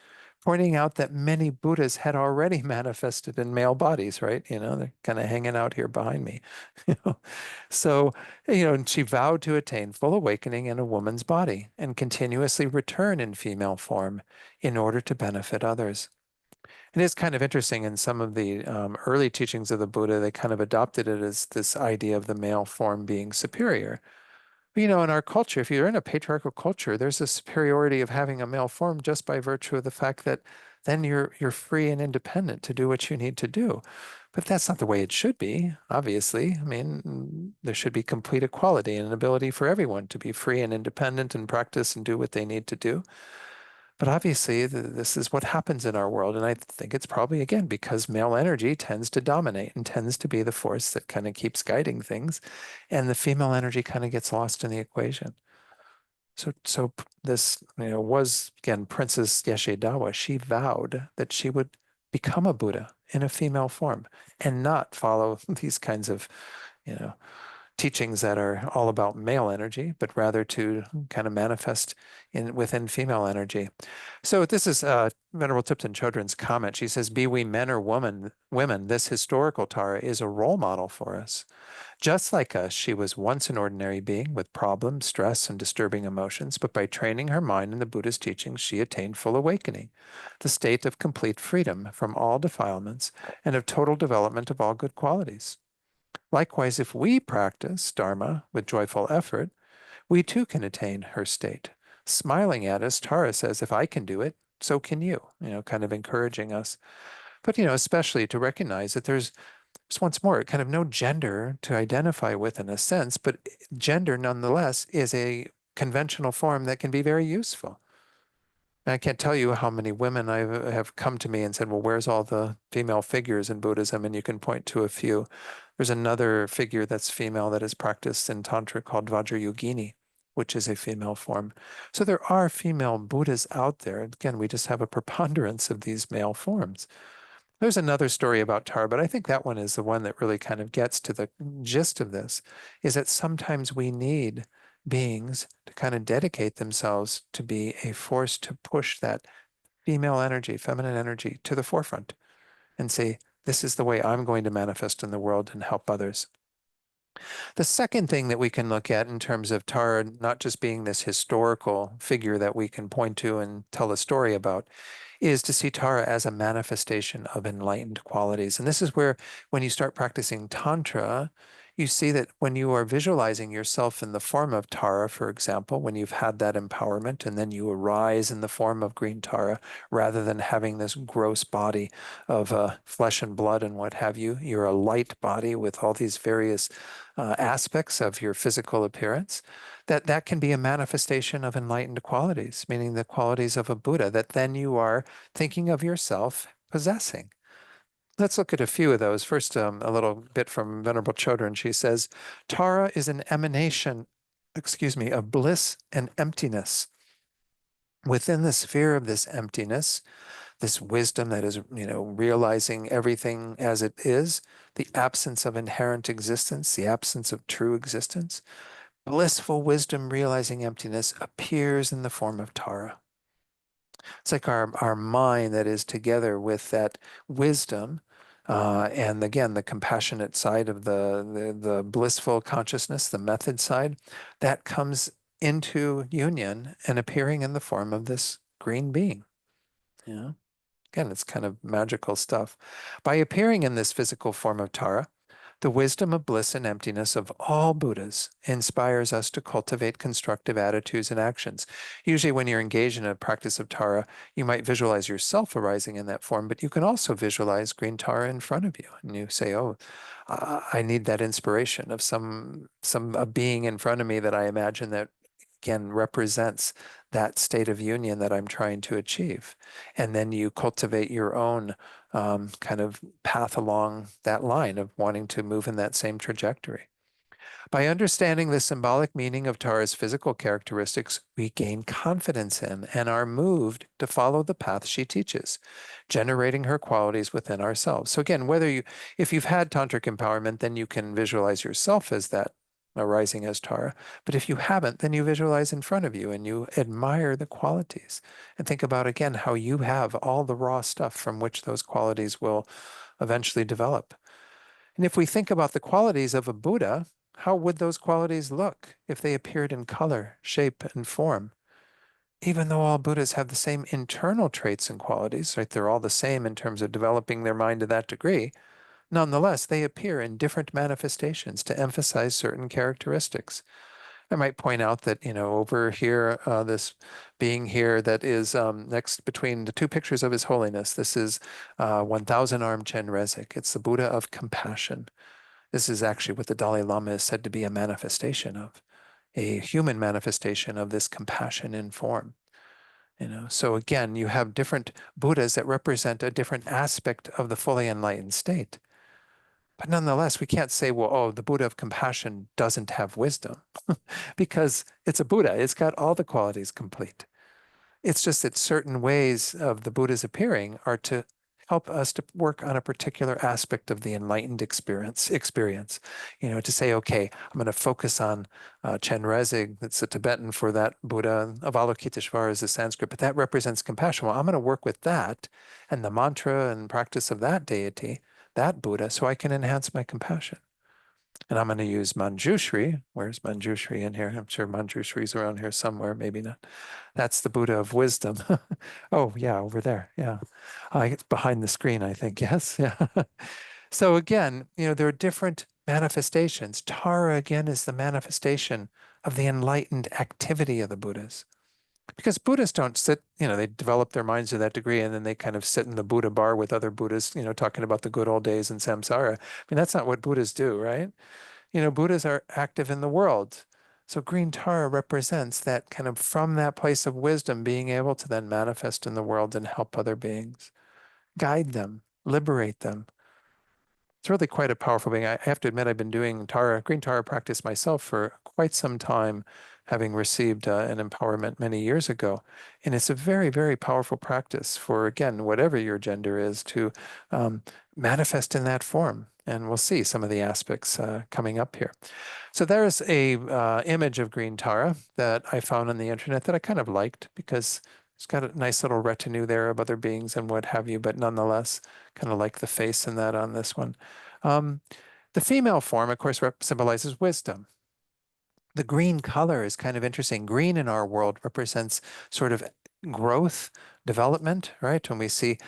pointing out that many Buddhas had already manifested in male bodies, right? They're kind of hanging out here behind me. you know. So, and she vowed to attain full awakening in a woman's body and continuously return in female form in order to benefit others. It is kind of interesting in some of the early teachings of the Buddha, they kind of adopted it as this idea of the male form being superior. But, in our culture, if you're in a patriarchal culture, there's a superiority of having a male form just by virtue of the fact that then you're free and independent to do what you need to do. But that's not the way it should be, obviously. I mean, there should be complete equality and an ability for everyone to be free and independent and practice and do what they need to do. But obviously, this is what happens in our world. And I think it's probably, again, because male energy tends to dominate and tends to be the force that kind of keeps guiding things. And the female energy kind of gets lost in the equation. So this, was, again, Princess Yashodawa. She vowed that she would become a Buddha in a female form and not follow these kinds of, you know, teachings that are all about male energy, but rather to kind of manifest within female energy. So this is Venerable Tipton Chodron's comment. She says, "Be we men or women, this historical Tara is a role model for us. Just like us, she was once an ordinary being with problems, stress, and disturbing emotions, but by training her mind in the Buddha's teachings, she attained full awakening, the state of complete freedom from all defilements and of total development of all good qualities. Likewise, if we practice Dharma with joyful effort, we too can attain her state." Smiling at us, Tara says, "If I can do it, so can you," kind of encouraging us. But, especially to recognize that there's, just once more, kind of no gender to identify with in a sense, but gender nonetheless is a conventional form that can be very useful. And I can't tell you how many women I have come to me and said, "Well, where's all the female figures in Buddhism?" And you can point to a few. There's another figure that's female that is practiced in Tantra called Vajrayogini, which is a female form. So there are female Buddhas out there. Again, we just have a preponderance of these male forms. There's another story about Tara, but I think that one is the one that really kind of gets to the gist of this, is that sometimes we need beings to kind of dedicate themselves to be a force to push that female energy, feminine energy to the forefront and say, this is the way I'm going to manifest in the world and help others. The second thing that we can look at in terms of Tara not just being this historical figure that we can point to and tell a story about is to see Tara as a manifestation of enlightened qualities. And this is where, when you start practicing Tantra, you see that when you are visualizing yourself in the form of Tara, for example, when you've had that empowerment and then you arise in the form of green Tara, rather than having this gross body of flesh and blood and what have you, you're a light body with all these various aspects of your physical appearance, that can be a manifestation of enlightened qualities, meaning the qualities of a Buddha that then you are thinking of yourself possessing. Let's look at a few of those. First, a little bit from Venerable Chodron. She says, "Tara is an emanation, of bliss and emptiness. Within the sphere of this emptiness, this wisdom that is, realizing everything as it is, the absence of inherent existence, the absence of true existence, blissful wisdom realizing emptiness appears in the form of Tara." It's like our mind that is together with that wisdom. And again, the compassionate side of the blissful consciousness, the method side, that comes into union and appearing in the form of this green being. Yeah. Again, it's kind of magical stuff. By appearing in this physical form of Tara, The wisdom of bliss and emptiness of all Buddhas inspires us to cultivate constructive attitudes and actions. Usually, when you're engaged in a practice of Tara, you might visualize yourself arising in that form, but you can also visualize green Tara in front of you. And you say, oh, I need that inspiration of a being in front of me that I imagine that again represents that state of union that I'm trying to achieve. And then you cultivate your own kind of path along that line of wanting to move in that same trajectory. By understanding the symbolic meaning of Tara's physical characteristics, we gain confidence in and are moved to follow the path she teaches, generating her qualities within ourselves. So again, if you've had tantric empowerment, then you can visualize yourself as that arising as Tara. But if you haven't, then you visualize in front of you and you admire the qualities and think about again how you have all the raw stuff from which those qualities will eventually develop. And if we think about the qualities of a Buddha, how would those qualities look if they appeared in color, shape, and form? Even though all Buddhas have the same internal traits and qualities, right? They're all the same in terms of developing their mind to that degree. Nonetheless, they appear in different manifestations to emphasize certain characteristics. I might point out that, over here, this being here that is next between the two pictures of His Holiness, this is 1,000-armed Chenrezig. It's the Buddha of compassion. This is actually what the Dalai Lama is said to be a manifestation of, a human manifestation of this compassion in form. So again, you have different Buddhas that represent a different aspect of the fully enlightened state. But nonetheless, we can't say, well, oh, the Buddha of compassion doesn't have wisdom because it's a Buddha. It's got all the qualities complete. It's just that certain ways of the Buddha's appearing are to help us to work on a particular aspect of the enlightened experience, to say, okay, I'm going to focus on Chenrezig, that's the Tibetan for that Buddha, Avalokiteshvara is the Sanskrit, but that represents compassion. Well, I'm going to work with that and the mantra and practice of that deity, that Buddha, so I can enhance my compassion. And I'm going to use Manjushri. Where's Manjushri in here? I'm sure Manjushri's around here somewhere, maybe not. That's the Buddha of wisdom. Oh, yeah, over there. Yeah. It's behind the screen, I think. Yes. Yeah. So again, there are different manifestations. Tara, again, is the manifestation of the enlightened activity of the Buddhas. Because Buddhists don't sit, they develop their minds to that degree and then they kind of sit in the Buddha bar with other Buddhists, talking about the good old days in samsara. I mean, that's not what Buddhists do, right? Buddhas are active in the world. So green Tara represents that kind of from that place of wisdom, being able to then manifest in the world and help other beings, guide them, liberate them. It's really quite a powerful being. I have to admit, I've been doing green Tara practice myself for quite some time, having received an empowerment many years ago. And it's a very, very powerful practice for, again, whatever your gender is, to manifest in that form. And we'll see some of the aspects coming up here. So there's a image of green Tara that I found on the internet that I kind of liked because it's got a nice little retinue there of other beings and what have you, but nonetheless, kind of like the face in that on this one. The female form, of course, symbolizes wisdom. The green color is kind of interesting. Green in our world represents sort of growth, development, right? When we see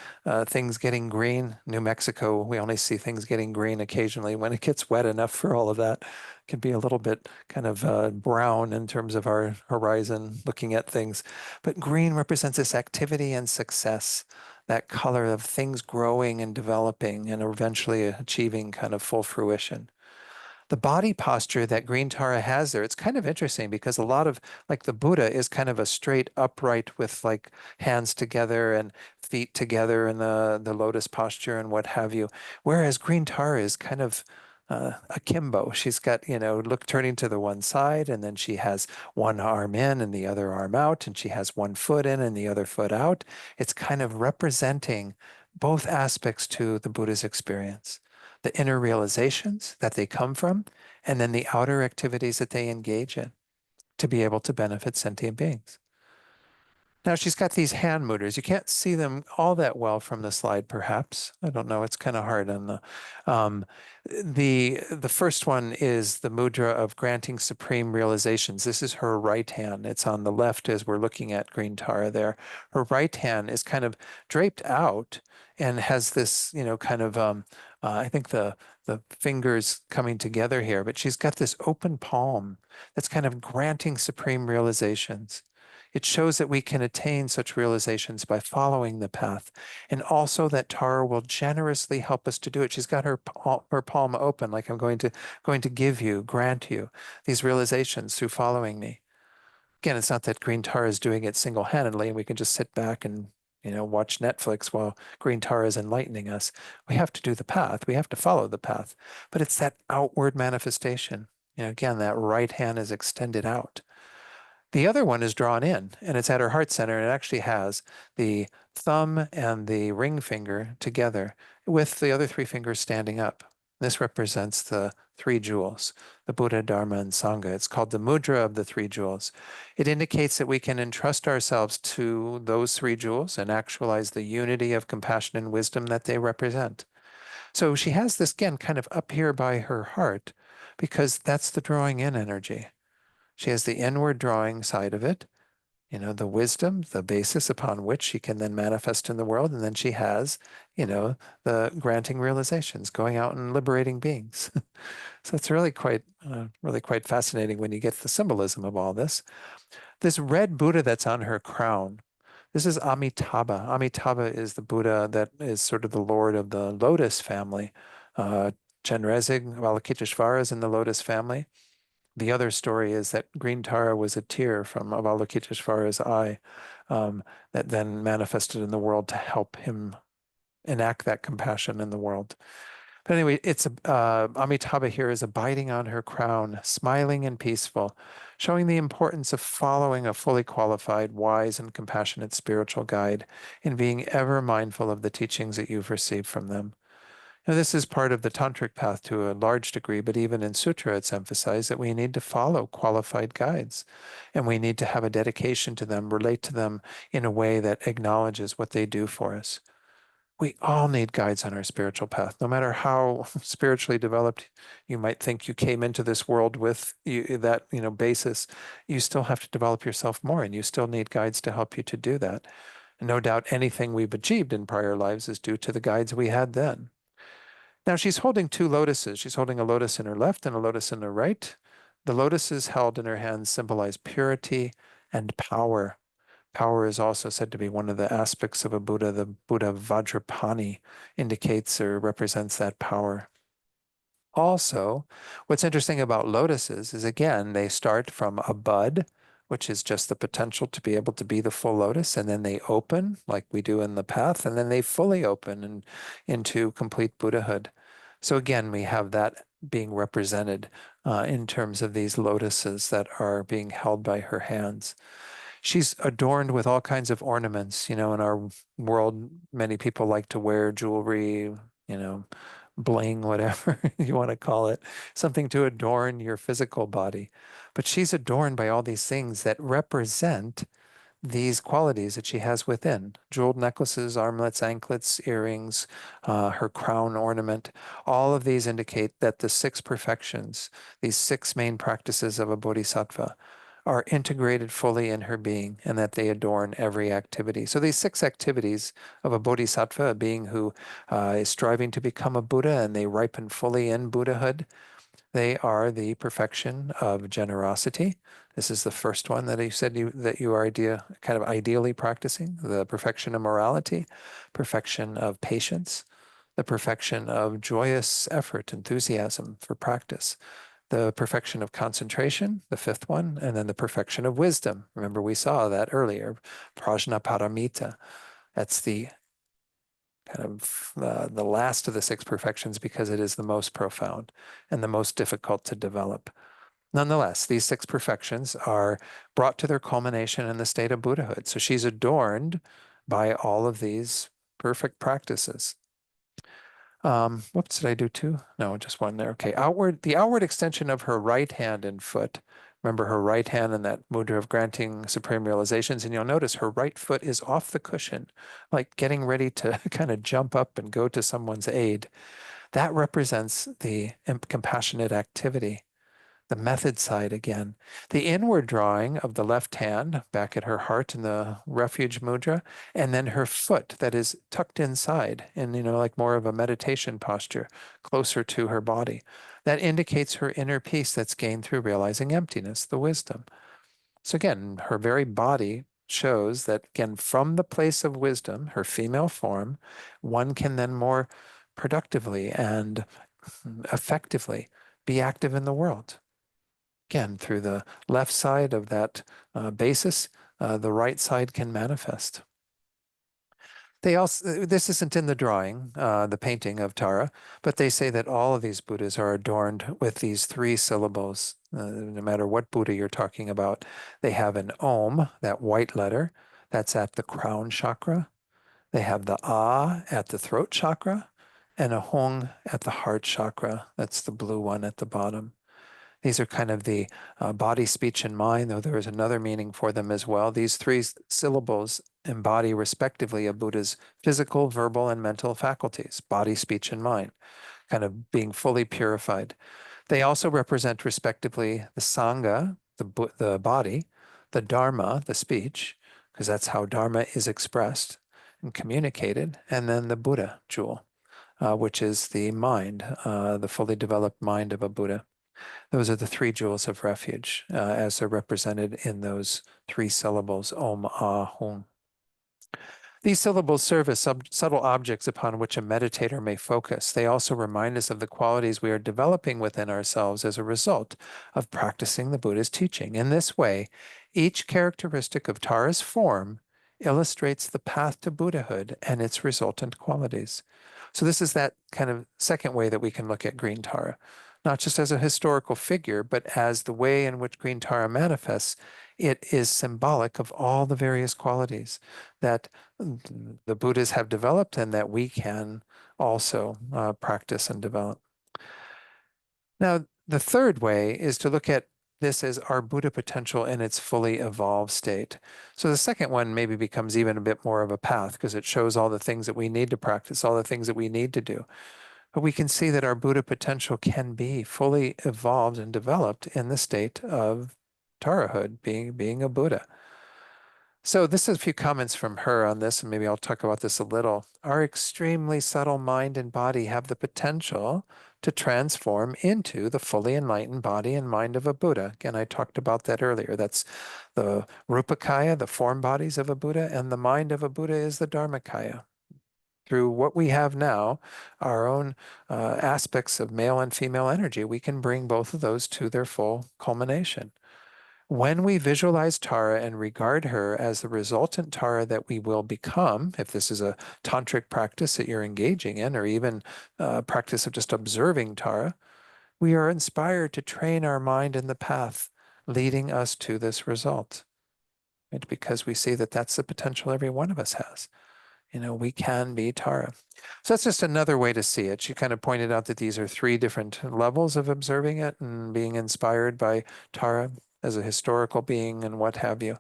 things getting green, New Mexico, we only see things getting green occasionally when it gets wet enough for all of that. It can be a little bit kind of brown in terms of our horizon looking at things. But green represents this activity and success, that color of things growing and developing and eventually achieving kind of full fruition. The body posture that green Tara has there, it's kind of interesting because a lot of like the Buddha is kind of a straight upright with like hands together and feet together in the lotus posture and what have you. Whereas green Tara is kind of akimbo. She's got, turning to the one side, and then she has one arm in and the other arm out, and she has one foot in and the other foot out. It's kind of representing both aspects to the Buddha's experience, the inner realizations that they come from, and then the outer activities that they engage in to be able to benefit sentient beings. Now she's got these hand mudras. You can't see them all that well from the slide, perhaps. I don't know. It's kind of hard on the first one is the mudra of granting supreme realizations. This is her right hand. It's on the left as we're looking at green Tara there. Her right hand is kind of draped out and has this, kind of I think the fingers coming together here, but she's got this open palm that's kind of granting supreme realizations. It shows that we can attain such realizations by following the path, and also that Tara will generously help us to do it. She's got her palm open, like I'm going to give you, grant you these realizations through following me. Again, it's not that Green Tar is doing it single-handedly and we can just sit back and watch Netflix while Green Tar is enlightening us. We have to do the path. We have to follow the path. But it's that outward manifestation. Again, that right hand is extended out. The other one is drawn in, and it's at her heart center, and it actually has the thumb and the ring finger together with the other three fingers standing up. This represents the three jewels, the Buddha, Dharma, and Sangha. It's called the mudra of the three jewels. It indicates that we can entrust ourselves to those three jewels and actualize the unity of compassion and wisdom that they represent. So she has this, again, kind of up here by her heart, because that's the drawing in energy. She has the inward drawing side of it, the wisdom, the basis upon which she can then manifest in the world. And then she has, the granting realizations, going out and liberating beings. So it's really quite fascinating when you get the symbolism of all this. This red Buddha that's on her crown, this is Amitabha. Amitabha is the Buddha that is sort of the lord of the lotus family. Chenrezig, Avalokiteshvara is in the lotus family. The other story is that Green Tara was a tear from Avalokiteshvara's eye that then manifested in the world to help him enact that compassion in the world. But anyway, it's Amitabha here is abiding on her crown, smiling and peaceful, showing the importance of following a fully qualified, wise, and compassionate spiritual guide and being ever mindful of the teachings that you've received from them. Now, this is part of the tantric path to a large degree, but even in sutra, it's emphasized that we need to follow qualified guides, and we need to have a dedication to them, relate to them in a way that acknowledges what they do for us. We all need guides on our spiritual path, no matter how spiritually developed you might think you came into this world with that basis. You still have to develop yourself more, and you still need guides to help you to do that. And no doubt anything we've achieved in prior lives is due to the guides we had then. Now she's holding two lotuses. She's holding a lotus in her left and a lotus in her right. The lotuses held in her hands symbolize purity and power. Power is also said to be one of the aspects of a Buddha. The Buddha Vajrapani indicates or represents that power. Also, what's interesting about lotuses is, again, they start from a bud, which is just the potential to be able to be the full lotus, and then they open like we do in the path, and then they fully open and into complete Buddhahood. So again, we have that being represented in terms of these lotuses that are being held by her hands. She's adorned with all kinds of ornaments. In our world, many people like to wear jewelry, bling, whatever you want to call it, something to adorn your physical body. But she's adorned by all these things that represent these qualities that she has within: jeweled necklaces, armlets, anklets, earrings, her crown ornament. All of these indicate that the six perfections, these six main practices of a bodhisattva, are integrated fully in her being, and that they adorn every activity. So these six activities of a bodhisattva, a being who is striving to become a Buddha, and they ripen fully in Buddhahood, they are the perfection of generosity. This is the first one that you said that you are kind of ideally practicing: the perfection of morality, perfection of patience, the perfection of joyous effort, enthusiasm for practice, the perfection of concentration, the fifth one, and then the perfection of wisdom. Remember, we saw that earlier, prajnaparamita. That's the kind of the last of the six perfections, because it is the most profound and the most difficult to develop. Nonetheless, these six perfections are brought to their culmination in the state of Buddhahood. So she's adorned by all of these perfect practices. What did I do two? No, just one there. Okay, the outward extension of her right hand and foot. Remember her right hand in that mudra of granting supreme realizations, and you'll notice her right foot is off the cushion, like getting ready to kind of jump up and go to someone's aid. That represents the compassionate activity. The method side again. The inward drawing of the left hand back at her heart in the refuge mudra, and then her foot that is tucked inside and, like more of a meditation posture, closer to her body. That indicates her inner peace that's gained through realizing emptiness, the wisdom. So again, her very body shows that, again, from the place of wisdom, her female form, one can then more productively and effectively be active in the world. Again, through the left side of that basis, the right side can manifest. They also, this isn't in the drawing, the painting of Tara, but they say that all of these Buddhas are adorned with these three syllables. No matter what Buddha you're talking about, they have an Om, that white letter, that's at the crown chakra. They have the Ah at the throat chakra, and a Hung at the heart chakra. That's the blue one at the bottom. These are kind of the body, speech, and mind, though there is another meaning for them as well. These three syllables embody respectively a Buddha's physical, verbal, and mental faculties, body, speech, and mind, kind of being fully purified. They also represent respectively the Sangha, the body, the Dharma, the speech, because that's how Dharma is expressed and communicated, and then the Buddha jewel, which is the mind, the fully developed mind of a Buddha. Those are the three jewels of refuge as they're represented in those three syllables, Om, Ah, Hum. These syllables serve as subtle objects upon which a meditator may focus. They also remind us of the qualities we are developing within ourselves as a result of practicing the Buddha's teaching. In this way, each characteristic of Tara's form illustrates the path to Buddhahood and its resultant qualities. So this is that kind of second way that we can look at Green Tara, not just as a historical figure, but as the way in which Green Tara manifests. It is symbolic of all the various qualities that the Buddhas have developed and that we can also practice and develop. Now, the third way is to look at this as our Buddha potential in its fully evolved state. So the second one maybe becomes even a bit more of a path because it shows all the things that we need to practice, all the things that we need to do. But we can see that our Buddha potential can be fully evolved and developed in the state of Tarahood, being a Buddha. So this is a few comments from her on this, and maybe I'll talk about this a little. Our extremely subtle mind and body have the potential to transform into the fully enlightened body and mind of a Buddha. Again, I talked about that earlier. That's the Rupakaya, the form bodies of a Buddha, and the mind of a Buddha is the Dharmakaya. Through what we have now, our own aspects of male and female energy, we can bring both of those to their full culmination. When we visualize Tara and regard her as the resultant Tara that we will become, if this is a tantric practice that you're engaging in, or even a practice of just observing Tara, we are inspired to train our mind in the path leading us to this result. And because we see that that's the potential every one of us has. We can be Tara. So that's just another way to see it. She kind of pointed out that these are three different levels of observing it and being inspired by Tara as a historical being and what have you.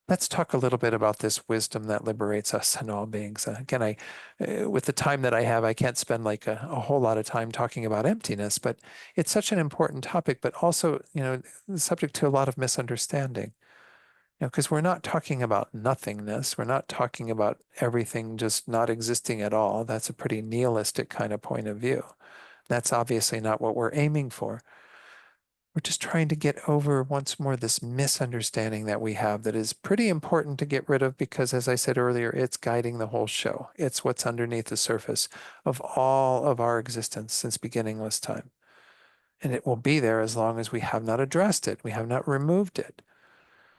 Let's talk a little bit about this wisdom that liberates us and all beings. Again, with the time that I have, I can't spend like a whole lot of time talking about emptiness, but it's such an important topic, but also, subject to a lot of misunderstanding. Because we're not talking about nothingness. We're not talking about everything just not existing at all. That's a pretty nihilistic kind of point of view. That's obviously not what we're aiming for. We're just trying to get over once more this misunderstanding that we have that is pretty important to get rid of because, as I said earlier, it's guiding the whole show. It's what's underneath the surface of all of our existence since beginningless time. And it will be there as long as we have not addressed it. We have not removed it.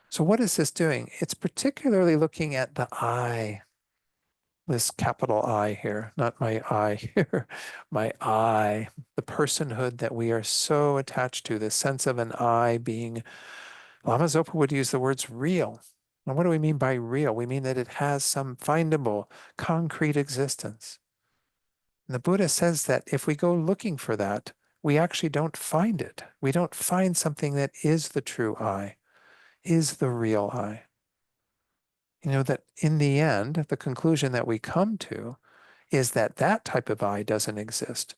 So what is this doing? It's particularly looking at the I, this capital I here, not my I here, my I, the personhood that we are so attached to, the sense of an I being, Lama Zopa would use the words real. And what do we mean by real? We mean that it has some findable, concrete existence. And the Buddha says that if we go looking for that, we actually don't find it. We don't find something that is the true I, is the real I. That in the end, the conclusion that we come to is that that type of I doesn't exist.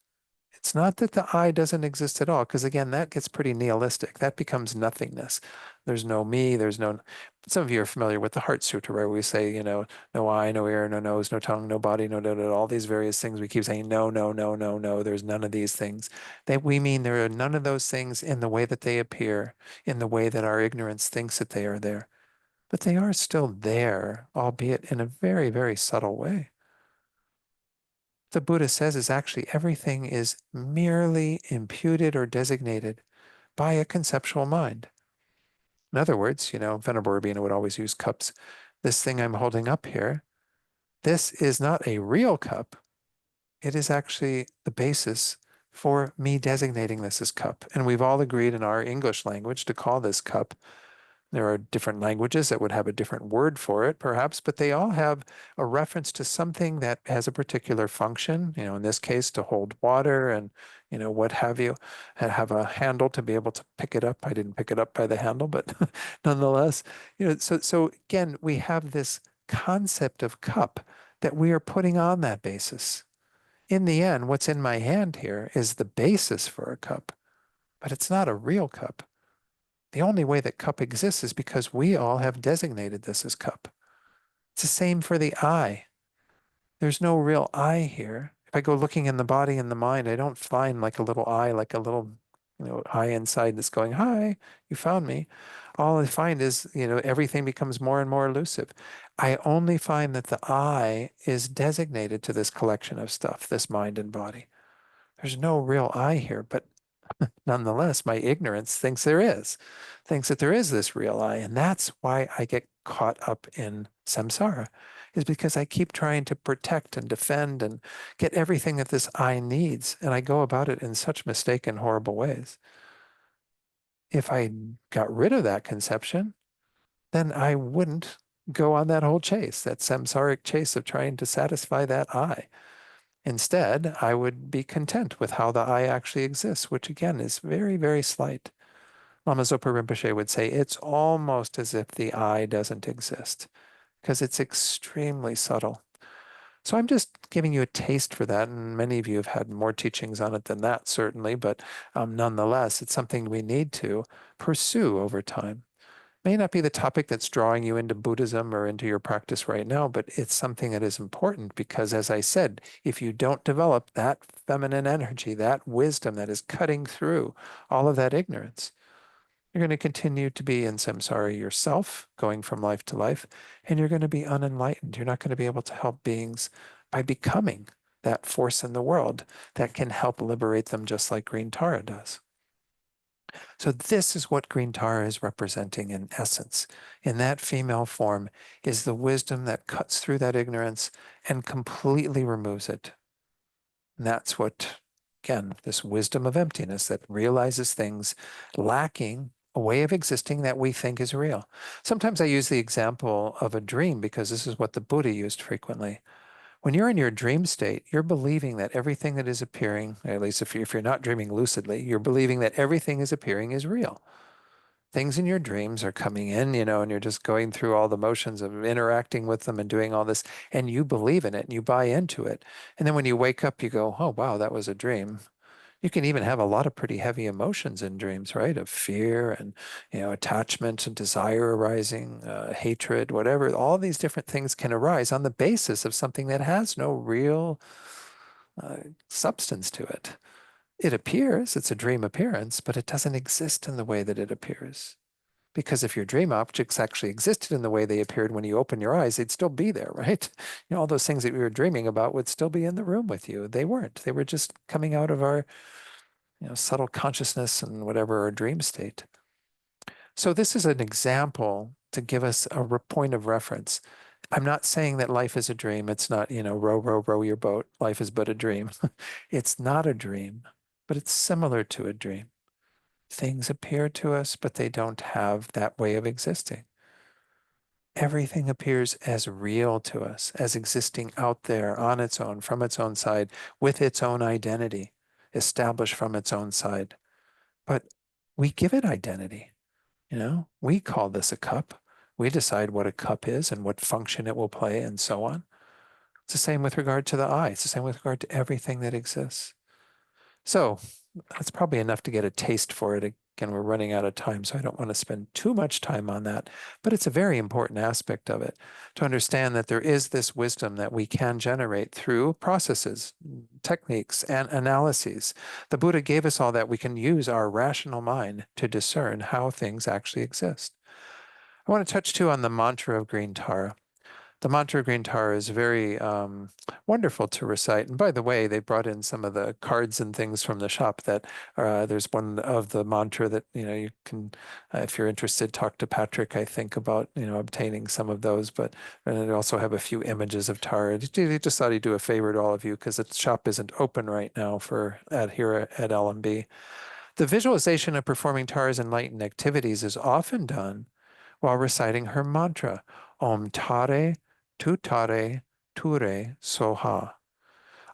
It's not that the I doesn't exist at all, because again, that gets pretty nihilistic. That becomes nothingness. There's no me, there's no, some of you are familiar with the Heart Sutra, where we say, no eye, no ear, no nose, no tongue, no body, no, no, no, all these various things. We keep saying, no, no, no, no, no, there's none of these things. That we mean there are none of those things in the way that they appear, in the way that our ignorance thinks that they are there. But they are still there, albeit in a very, very subtle way. The Buddha says is actually everything is merely imputed or designated by a conceptual mind. In other words, Venerable Urbina would always use cups. This thing I'm holding up here, this is not a real cup. It is actually the basis for me designating this as cup. And we've all agreed in our English language to call this cup. There are different languages that would have a different word for it, perhaps, but they all have a reference to something that has a particular function, in this case, to hold water and, what have you, and have a handle to be able to pick it up. I didn't pick it up by the handle, but nonetheless, so again, we have this concept of cup that we are putting on that basis. In the end, what's in my hand here is the basis for a cup, but it's not a real cup. The only way that cup exists is because we all have designated this as cup. It's the same for the I. There's no real I here. If I go looking in the body and the mind, I don't find like a little I, like a little, I inside that's going, hi, you found me. All I find is, everything becomes more and more elusive. I only find that the I is designated to this collection of stuff, this mind and body. There's no real I here, but nonetheless, my ignorance thinks thinks that there is this real I. And that's why I get caught up in samsara, is because I keep trying to protect and defend and get everything that this I needs. And I go about it in such mistaken, horrible ways. If I got rid of that conception, then I wouldn't go on that whole chase, that samsaric chase of trying to satisfy that I. Instead, I would be content with how the I actually exists, which again is very, very slight. Lama Zopa Rinpoche would say it's almost as if the I doesn't exist because it's extremely subtle. So I'm just giving you a taste for that, and many of you have had more teachings on it than that, certainly, but nonetheless, it's something we need to pursue over time. May not be the topic that's drawing you into Buddhism or into your practice right now, but it's something that is important because, as I said, if you don't develop that feminine energy, that wisdom that is cutting through all of that ignorance, you're going to continue to be in samsara yourself, going from life to life, and you're going to be unenlightened. You're not going to be able to help beings by becoming that force in the world that can help liberate them just like green Tara does. So this is what green Tara is representing in essence. In that female form is the wisdom that cuts through that ignorance and completely removes it. And that's what, again, this wisdom of emptiness that realizes things lacking a way of existing that we think is real. Sometimes I use the example of a dream because this is what the Buddha used frequently. When you're in your dream state, you're believing that everything that is appearing, at least if you're not dreaming lucidly, you're believing that everything is appearing is real. Things in your dreams are coming in, and you're just going through all the motions of interacting with them and doing all this, and you believe in it and you buy into it. And then when you wake up, you go, oh, wow, that was a dream. You can even have a lot of pretty heavy emotions in dreams, right? Of fear and, attachment and desire arising, hatred, whatever. All these different things can arise on the basis of something that has no real substance to it. It appears, it's a dream appearance, but it doesn't exist in the way that it appears. Because if your dream objects actually existed in the way they appeared when you open your eyes, they'd still be there, right? All those things that we were dreaming about would still be in the room with you. They weren't. They were just coming out of our subtle consciousness and whatever our dream state. So this is an example to give us a point of reference. I'm not saying that life is a dream. It's not, row, row, row your boat. Life is but a dream. It's not a dream, but it's similar to a dream. Things appear to us, but they don't have that way of existing. Everything appears as real to us, as existing out there on its own, from its own side, with its own identity, established from its own side. But we give it identity. We call this a cup. We decide what a cup is and what function it will play and so on. It's the same with regard to the I. It's the same with regard to everything that exists. So that's probably enough to get a taste for it. Again, we're running out of time, so I don't want to spend too much time on that. But it's a very important aspect of it to understand that there is this wisdom that we can generate through processes, techniques, and analyses. The Buddha gave us all that. We can use our rational mind to discern how things actually exist. I want to touch too on the mantra of green Tara. The mantra of green Tara is very wonderful to recite. And by the way, they brought in some of the cards and things from the shop that there's one of the mantra that, you can, if you're interested, talk to Patrick, I think, about, obtaining some of those. But they also have a few images of Tara. He just thought he'd do a favor to all of you because the shop isn't open right now here at LMB. The visualization of performing Tara's enlightened activities is often done while reciting her mantra, Om Tare, Tu Tare, Ture, Soha.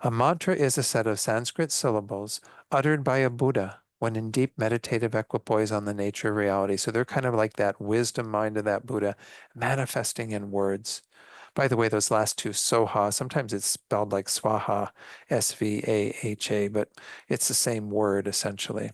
A mantra is a set of Sanskrit syllables uttered by a Buddha when in deep meditative equipoise on the nature of reality. So they're kind of like that wisdom mind of that Buddha manifesting in words. By the way, those last two, Soha, sometimes it's spelled like Swaha, Svaha, but it's the same word essentially.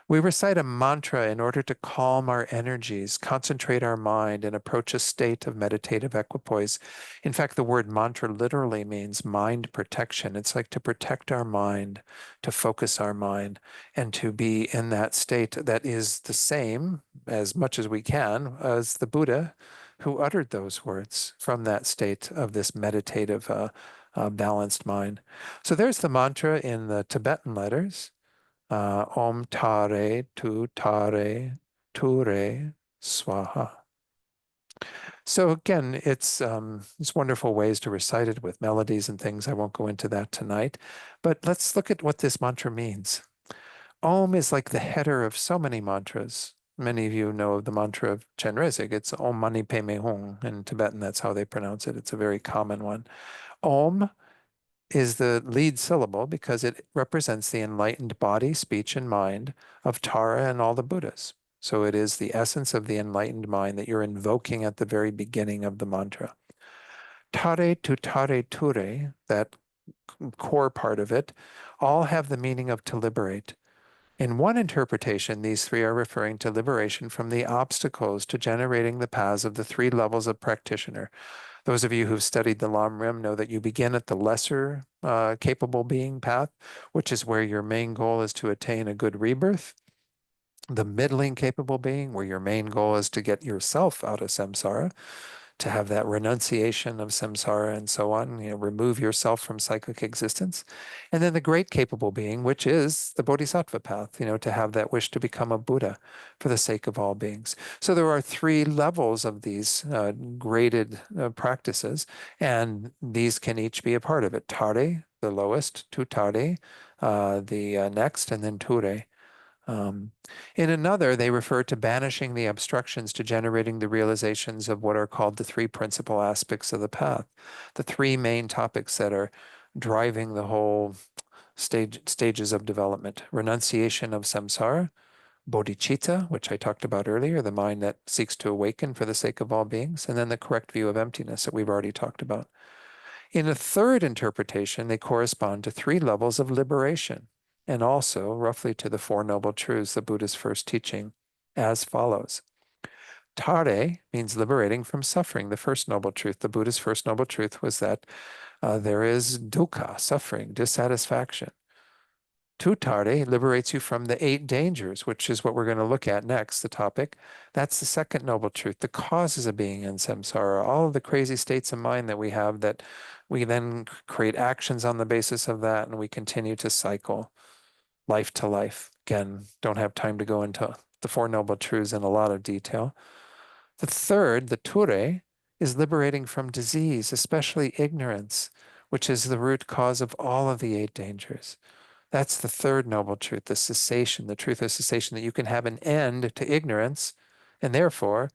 We recite a mantra in order to calm our energies, concentrate our mind, and approach a state of meditative equipoise. In fact, the word mantra literally means mind protection. It's like to protect our mind, to focus our mind, and to be in that state that is the same, as much as we can, as the Buddha who uttered those words from that state of this meditative, balanced mind. So there's the mantra in the Tibetan letters. Om Tare, Tu Tare, Ture, Swaha. So again, it's wonderful ways to recite it with melodies and things. I won't go into that tonight, but let's look at what this mantra means. Om is like the header of so many mantras. Many of you know the mantra of Chenrezig. It's Om Mani Padme Hum. In Tibetan, that's how they pronounce it. It's a very common one. Om is the lead syllable because it represents the enlightened body, speech, and mind of Tara and all the Buddhas. So it is the essence of the enlightened mind that you're invoking at the very beginning of the mantra. Tare tu tare ture, that core part of it, all have the meaning of to liberate. In one interpretation, these three are referring to liberation from the obstacles to generating the paths of the three levels of practitioner. Those of you who've studied the Lam Rim know that you begin at the lesser capable being path, which is where your main goal is to attain a good rebirth. The middling capable being, where your main goal is to get yourself out of samsara, to have that renunciation of samsara and so on, remove yourself from cyclic existence. And then the great capable being, which is the bodhisattva path, to have that wish to become a Buddha for the sake of all beings. So there are three levels of these graded practices, and these can each be a part of it. Tare, the lowest, tu tare, the next, and then ture. In another, they refer to banishing the obstructions to generating the realizations of what are called the three principal aspects of the path, the three main topics that are driving the whole stages of development: renunciation of samsara, bodhicitta, which I talked about earlier, the mind that seeks to awaken for the sake of all beings, and then the correct view of emptiness that we've already talked about. In a third interpretation, they correspond to three levels of liberation, and also roughly to the Four Noble Truths, the Buddha's first teaching, as follows. Tare means liberating from suffering, the first noble truth. The Buddha's first noble truth was that there is dukkha, suffering, dissatisfaction. Tutare liberates you from the eight dangers, which is what we're going to look at next, the topic. That's the second noble truth, the causes of being in samsara, all of the crazy states of mind that we have that we then create actions on the basis of that, and we continue to cycle life to life. Again, don't have time to go into the Four Noble Truths in a lot of detail. The third, the ture, is liberating from disease, especially ignorance, which is the root cause of all of the eight dangers. That's the third noble truth, the cessation, the truth of cessation, that you can have an end to ignorance and therefore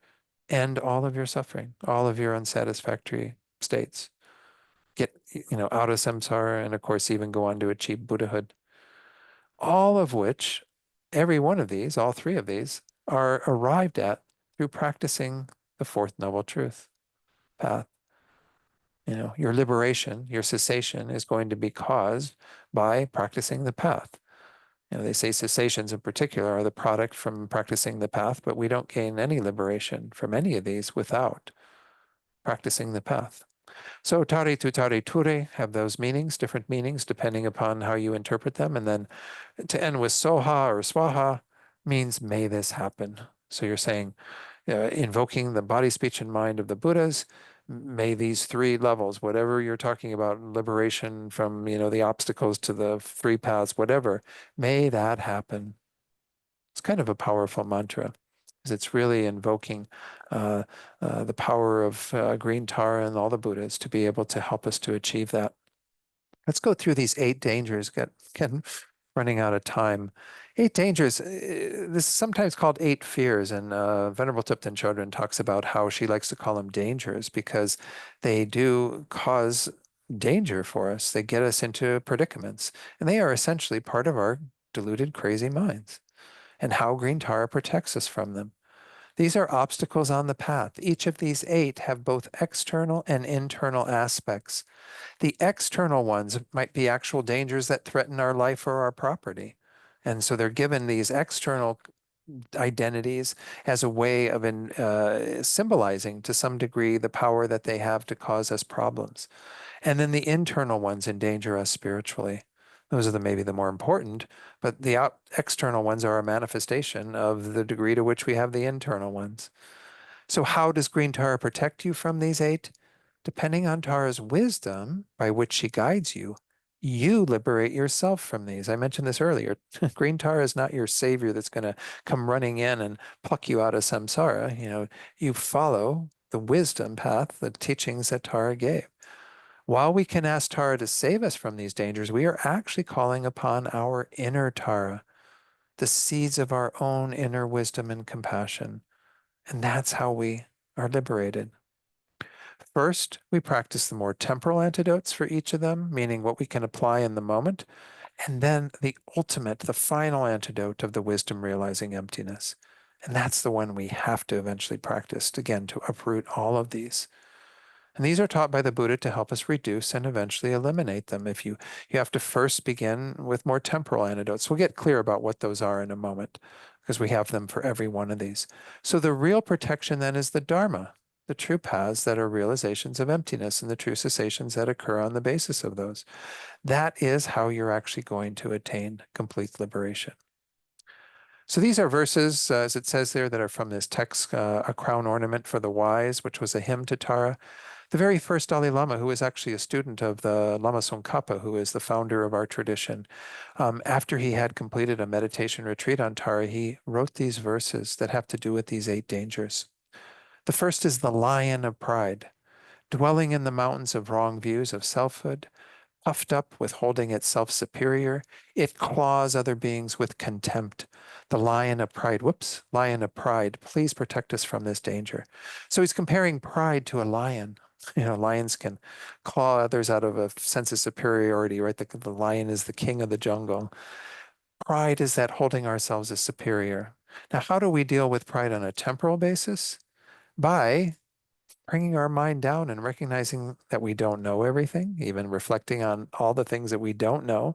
end all of your suffering, all of your unsatisfactory states. Get, out of samsara, and of course, even go on to achieve Buddhahood. All of which, every one of these, all three of these, are arrived at through practicing the fourth noble truth path. Your liberation, your cessation is going to be caused by practicing the path. They say cessations in particular are the product from practicing the path, but we don't gain any liberation from any of these without practicing the path. So tare tu tare ture have those meanings, different meanings, depending upon how you interpret them. And then to end with soha or swaha means may this happen. So you're saying, invoking the body, speech, and mind of the Buddhas, may these three levels, whatever you're talking about, liberation from, the obstacles to the three paths, whatever, may that happen. It's kind of a powerful mantra, because it's really invoking the power of green Tara and all the Buddhas to be able to help us to achieve that. Let's go through these 8 dangers. Get running out of time. 8 dangers. This is sometimes called 8 fears, and Venerable Thupten Chodron talks about how she likes to call them dangers because they do cause danger for us. They get us into predicaments, and they are essentially part of our deluded, crazy minds, and how green Tara protects us from them. These are obstacles on the path. Each of these 8 have both external and internal aspects. The external ones might be actual dangers that threaten our life or our property. And so they're given these external identities as a way of symbolizing to some degree the power that they have to cause us problems. And then the internal ones endanger us spiritually. Those are maybe the more important, but the external ones are a manifestation of the degree to which we have the internal ones. So how does green Tara protect you from these 8? Depending on Tara's wisdom by which she guides you, you liberate yourself from these. I mentioned this earlier. Green Tara is not your savior that's going to come running in and pluck you out of samsara. You follow the wisdom path, the teachings that Tara gave. While we can ask Tara to save us from these dangers, we are actually calling upon our inner Tara, the seeds of our own inner wisdom and compassion. And that's how we are liberated. First, we practice the more temporal antidotes for each of them, meaning what we can apply in the moment. And then the ultimate, the final antidote of the wisdom realizing emptiness. And that's the one we have to eventually practice, again, to uproot all of these. And these are taught by the Buddha to help us reduce and eventually eliminate them. If you have to first begin with more temporal antidotes. We'll get clear about what those are in a moment, because we have them for every one of these. So the real protection then is the Dharma, the true paths that are realizations of emptiness and the true cessations that occur on the basis of those. That is how you're actually going to attain complete liberation. So these are verses, as it says there, that are from this text, A Crown Ornament for the Wise, which was a hymn to Tara. The very first Dalai Lama, who was actually a student of the Lama Tsongkhapa, who is the founder of our tradition, after he had completed a meditation retreat on Tara, he wrote these verses that have to do with these 8 dangers. The first is the lion of pride, dwelling in the mountains of wrong views of selfhood, puffed up with holding itself superior, it claws other beings with contempt. The lion of pride, lion of pride, please protect us from this danger. So he's comparing pride to a lion. Lions can claw others out of a sense of superiority, right? The lion is the king of the jungle. Pride is that holding ourselves as superior. Now, how do we deal with pride on a temporal basis? By bringing our mind down and recognizing that we don't know everything, even reflecting on all the things that we don't know,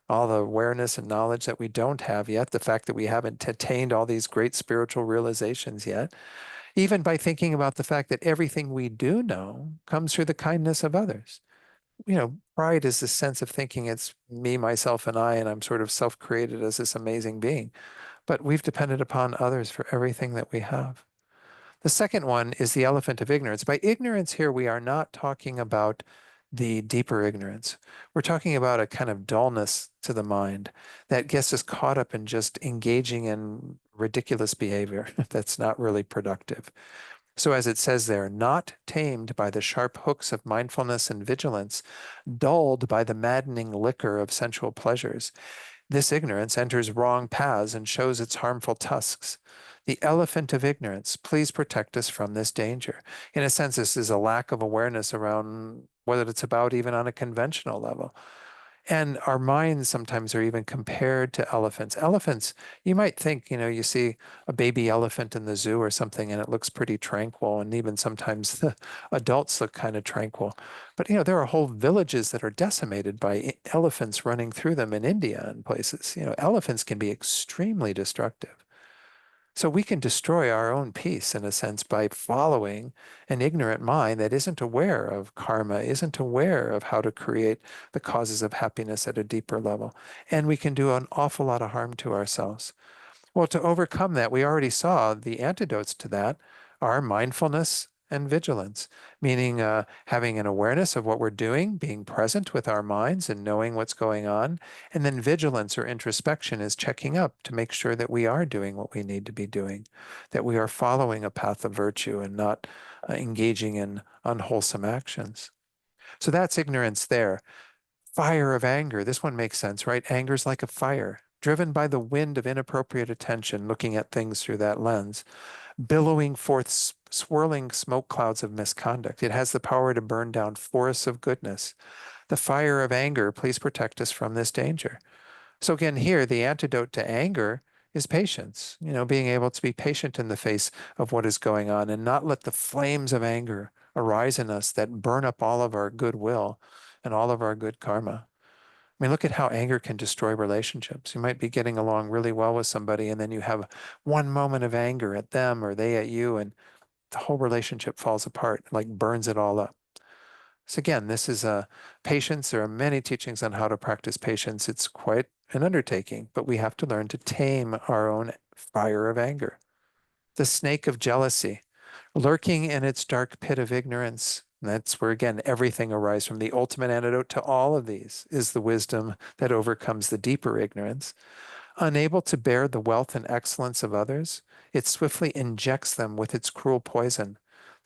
all the awareness and knowledge that we don't have yet, the fact that we haven't attained all these great spiritual realizations yet, even by thinking about the fact that everything we do know comes through the kindness of others. Pride is the sense of thinking it's me, myself, and I, and I'm sort of self-created as this amazing being. But we've depended upon others for everything that we have. The second one is the elephant of ignorance. By ignorance here, we are not talking about the deeper ignorance. We're talking about a kind of dullness to the mind that gets us caught up in just engaging in ridiculous behavior that's not really productive. So as it says there, not tamed by the sharp hooks of mindfulness and vigilance, dulled by the maddening liquor of sensual pleasures, this ignorance enters wrong paths and shows its harmful tusks. The elephant of ignorance, please protect us from this danger. In a sense, this is a lack of awareness around what it's about even on a conventional level. And our minds sometimes are even compared to elephants. Elephants, you might think, you see a baby elephant in the zoo or something, and it looks pretty tranquil. And even sometimes the adults look kind of tranquil. But, there are whole villages that are decimated by elephants running through them in India and places. Elephants can be extremely destructive. So we can destroy our own peace in a sense by following an ignorant mind that isn't aware of karma, isn't aware of how to create the causes of happiness at a deeper level. And we can do an awful lot of harm to ourselves. Well, to overcome that, we already saw the antidotes to that are mindfulness and vigilance, meaning having an awareness of what we're doing, being present with our minds and knowing what's going on. And then vigilance or introspection is checking up to make sure that we are doing what we need to be doing, that we are following a path of virtue and not engaging in unwholesome actions. So that's ignorance there. Fire of anger. This one makes sense, right? Anger is like a fire, driven by the wind of inappropriate attention, looking at things through that lens, billowing forth swirling smoke clouds of misconduct. It has the power to burn down forests of goodness. The fire of anger, please protect us from this danger. So again, here, the antidote to anger is patience, being able to be patient in the face of what is going on and not let the flames of anger arise in us that burn up all of our goodwill and all of our good karma. I mean, look at how anger can destroy relationships. You might be getting along really well with somebody, and then you have one moment of anger at them or they at you, and the whole relationship falls apart, like burns it all up. So again, this is a patience. There are many teachings on how to practice patience. It's quite an undertaking, but we have to learn to tame our own fire of anger. The snake of jealousy, lurking in its dark pit of ignorance. That's where, again, everything arises from. The ultimate antidote to all of these is the wisdom that overcomes the deeper ignorance. Unable to bear the wealth and excellence of others, it swiftly injects them with its cruel poison.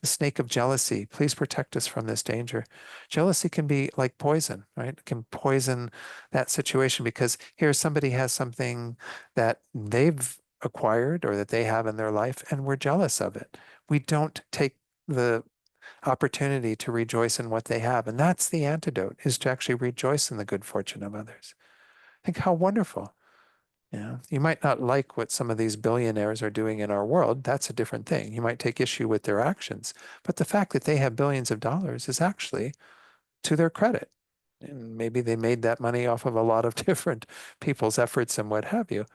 The snake of jealousy, please protect us from this danger. Jealousy can be like poison, right? It can poison that situation because here somebody has something that they've acquired or that they have in their life, and we're jealous of it. We don't take the opportunity to rejoice in what they have. And that's the antidote, is to actually rejoice in the good fortune of others. Think how wonderful. You might not like what some of these billionaires are doing in our world. That's a different thing. You might take issue with their actions, but the fact that they have billions of dollars is actually to their credit. And maybe they made that money off of a lot of different people's efforts and what have you.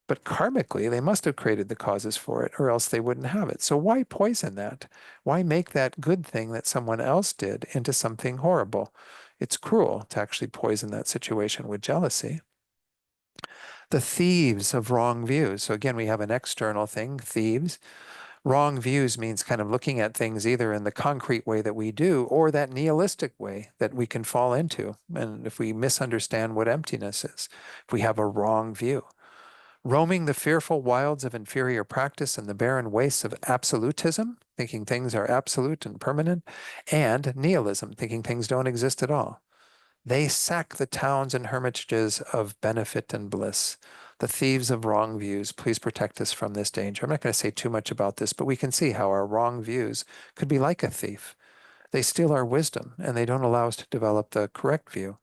But karmically, they must have created the causes for it, or else they wouldn't have it. So why poison that? Why make that good thing that someone else did into something horrible? It's cruel to actually poison that situation with jealousy. The thieves of wrong views. So again, we have an external thing, thieves. Wrong views means kind of looking at things either in the concrete way that we do or that nihilistic way that we can fall into. And if we misunderstand what emptiness is, if we have a wrong view. Roaming the fearful wilds of inferior practice and the barren wastes of absolutism, thinking things are absolute and permanent, and nihilism, thinking things don't exist at all. They sack the towns and hermitages of benefit and bliss. The thieves of wrong views, please protect us from this danger. I'm not going to say too much about this, but we can see how our wrong views could be like a thief. They steal our wisdom and they don't allow us to develop the correct view.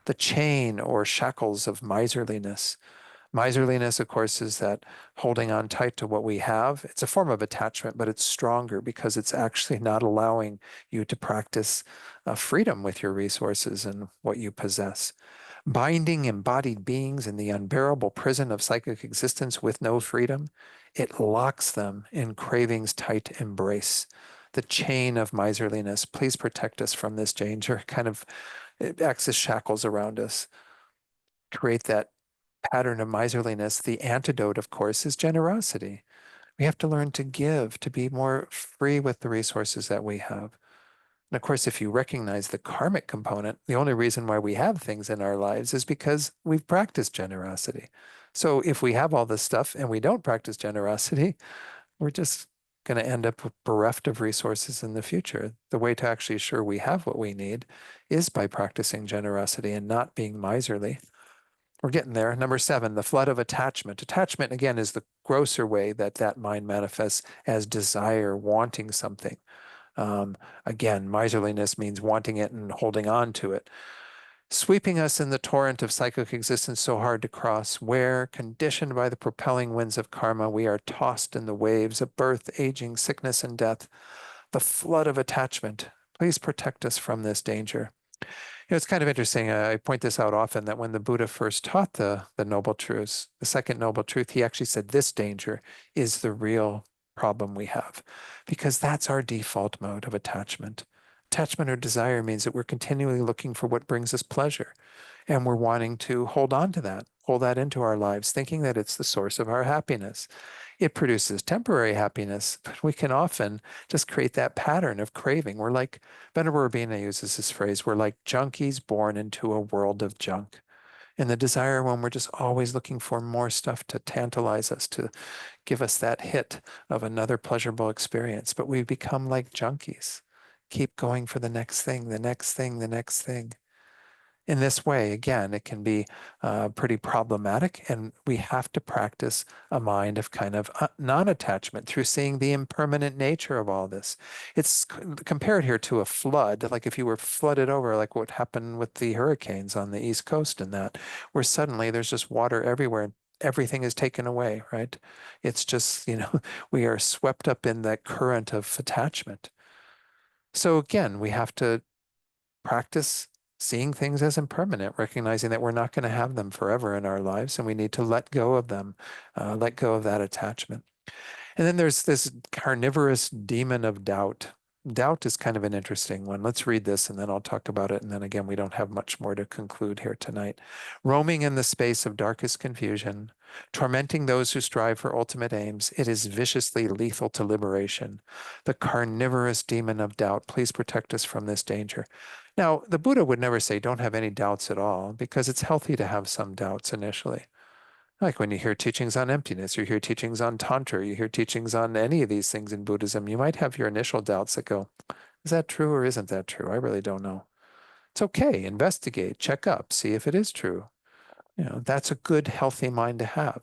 The chain or shackles of miserliness. Miserliness, of course, is that holding on tight to what we have. It's a form of attachment, but it's stronger because it's actually not allowing you to practice freedom with your resources and what you possess. Binding embodied beings in the unbearable prison of psychic existence with no freedom, it locks them in craving's tight embrace. The chain of miserliness, please protect us from this danger. Kind of, it acts as shackles around us. Create that pattern of miserliness. The antidote, of course, is generosity. We have to learn to give, to be more free with the resources that we have. And of course, if you recognize the karmic component, the only reason why we have things in our lives is because we've practiced generosity. So if we have all this stuff and we don't practice generosity, we're just going to end up bereft of resources in the future. The way to actually assure we have what we need is by practicing generosity and not being miserly. We're getting there. Number 7, the flood of attachment. Attachment, again, is the grosser way that that mind manifests as desire, wanting something. Again, miserliness means wanting it and holding on to it. sweeping us in the torrent of cyclic existence so hard to cross, where, conditioned by the propelling winds of karma, we are tossed in the waves of birth, aging, sickness, and death, the flood of attachment. Please protect us from this danger. It's kind of interesting. I point this out often that when the Buddha first taught the Noble Truths, the second Noble Truth, he actually said this danger is the real problem we have, because that's our default mode of attachment. Attachment or desire means that we're continually looking for what brings us pleasure, and we're wanting to hold on to that, hold that into our lives, thinking that it's the source of our happiness. It produces temporary happiness, but we can often just create that pattern of craving. We're like, Venerable Urbina uses this phrase, we're like junkies born into a world of junk. And the desire when we're just always looking for more stuff to tantalize us, to give us that hit of another pleasurable experience. But we become like junkies. Keep going for the next thing, the next thing, the next thing. In this way, again, it can be pretty problematic, and we have to practice a mind of kind of non-attachment through seeing the impermanent nature of all this. It's compared here to a flood, like if you were flooded over, like what happened with the hurricanes on the East Coast and that, where suddenly there's just water everywhere and everything is taken away, right? It's just, we are swept up in that current of attachment. So again, we have to practice seeing things as impermanent, recognizing that we're not going to have them forever in our lives and we need to let go of them, let go of that attachment. And then there's this carnivorous demon of doubt. Doubt is kind of an interesting one. Let's read this and then I'll talk about it. And then again, we don't have much more to conclude here tonight. Roaming in the space of darkest confusion, tormenting those who strive for ultimate aims, it is viciously lethal to liberation. The carnivorous demon of doubt, please protect us from this danger. Now, the Buddha would never say don't have any doubts at all, because it's healthy to have some doubts initially. Like when you hear teachings on emptiness, you hear teachings on Tantra, you hear teachings on any of these things in Buddhism, you might have your initial doubts that go, is that true or isn't that true? I really don't know. It's okay. Investigate, check up, see if it is true. That's a good, healthy mind to have.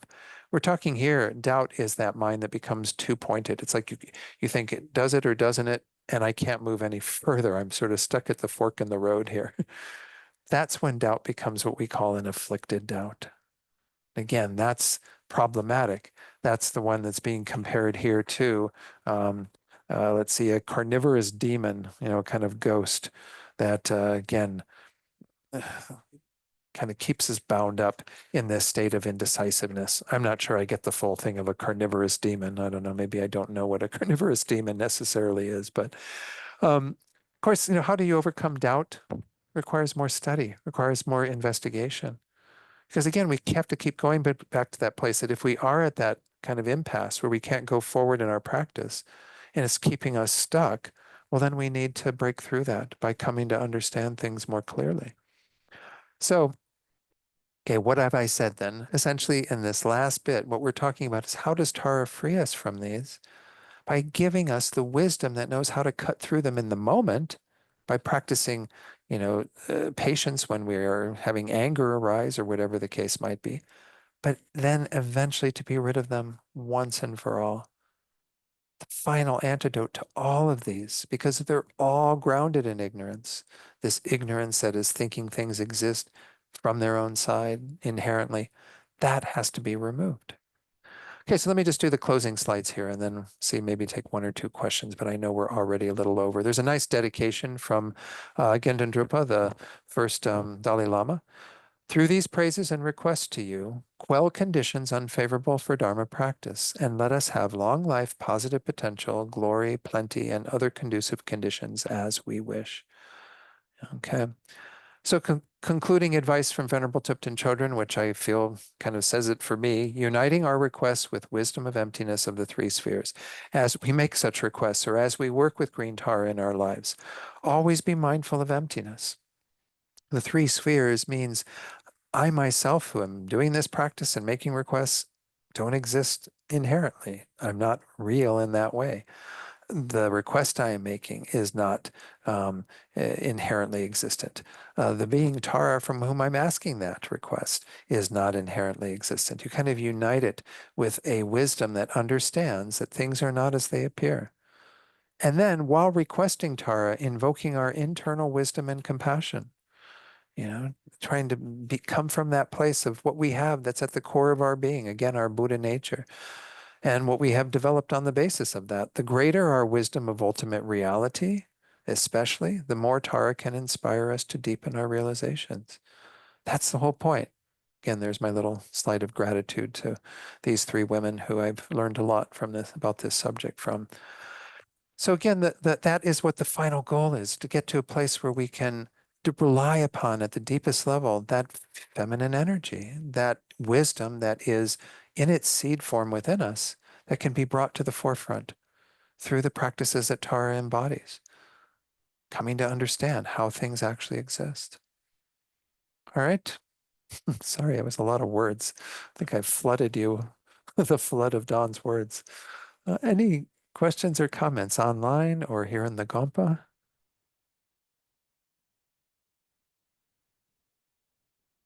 We're talking here, doubt is that mind that becomes too pointed. It's like you think it does it or doesn't it, and I can't move any further. I'm sort of stuck at the fork in the road here. That's when doubt becomes what we call an afflicted doubt. Again, that's problematic. That's the one that's being compared here to, let's see, a carnivorous demon, kind of ghost that, again, kind of keeps us bound up in this state of indecisiveness. I'm not sure I get the full thing of a carnivorous demon. I don't know. Maybe I don't know what a carnivorous demon necessarily is, but of course, how do you overcome doubt? Requires more study, requires more investigation. Because again, we have to keep going back to that place that if we are at that kind of impasse where we can't go forward in our practice and it's keeping us stuck, well, then we need to break through that by coming to understand things more clearly. So, okay, what have I said then? Essentially, in this last bit, what we're talking about is how does Tara free us from these? By giving us the wisdom that knows how to cut through them in the moment, by practicing, patience when we are having anger arise or whatever the case might be, but then eventually to be rid of them once and for all. The final antidote to all of these, because they're all grounded in ignorance, this ignorance that is thinking things exist from their own side inherently, that has to be removed. Okay, so let me just do the closing slides here and then see, maybe take one or two questions, but I know we're already a little over. There's a nice dedication from Gendon Drupa, the first Dalai Lama. Through these praises and requests to you, quell conditions unfavorable for Dharma practice, and let us have long life, positive potential, glory, plenty, and other conducive conditions as we wish. Okay. So concluding advice from Venerable Thupten Chodron, which I feel kind of says it for me, uniting our requests with wisdom of emptiness of the three spheres. As we make such requests or as we work with green Tara in our lives, always be mindful of emptiness. The three spheres means I myself, who am doing this practice and making requests, don't exist inherently. I'm not real in that way. The request I am making is not inherently existent. The being Tara from whom I'm asking that request is not inherently existent. You kind of unite it with a wisdom that understands that things are not as they appear. And then while requesting Tara, invoking our internal wisdom and compassion. trying to come from that place of what we have that's at the core of our being, again, our Buddha nature, and what we have developed on the basis of that. The greater our wisdom of ultimate reality, especially, the more Tara can inspire us to deepen our realizations. That's the whole point. Again, there's my little slide of gratitude to these three women who I've learned a lot from this about this subject from. So again, that is what the final goal is, to get to a place where we can to rely upon at the deepest level that feminine energy, that wisdom that is in its seed form within us, that can be brought to the forefront through the practices that Tara embodies, coming to understand how things actually exist. All right. Sorry, it was a lot of words. I think I flooded you with a flood of Dawn's words. Any questions or comments online or here in the Gompa?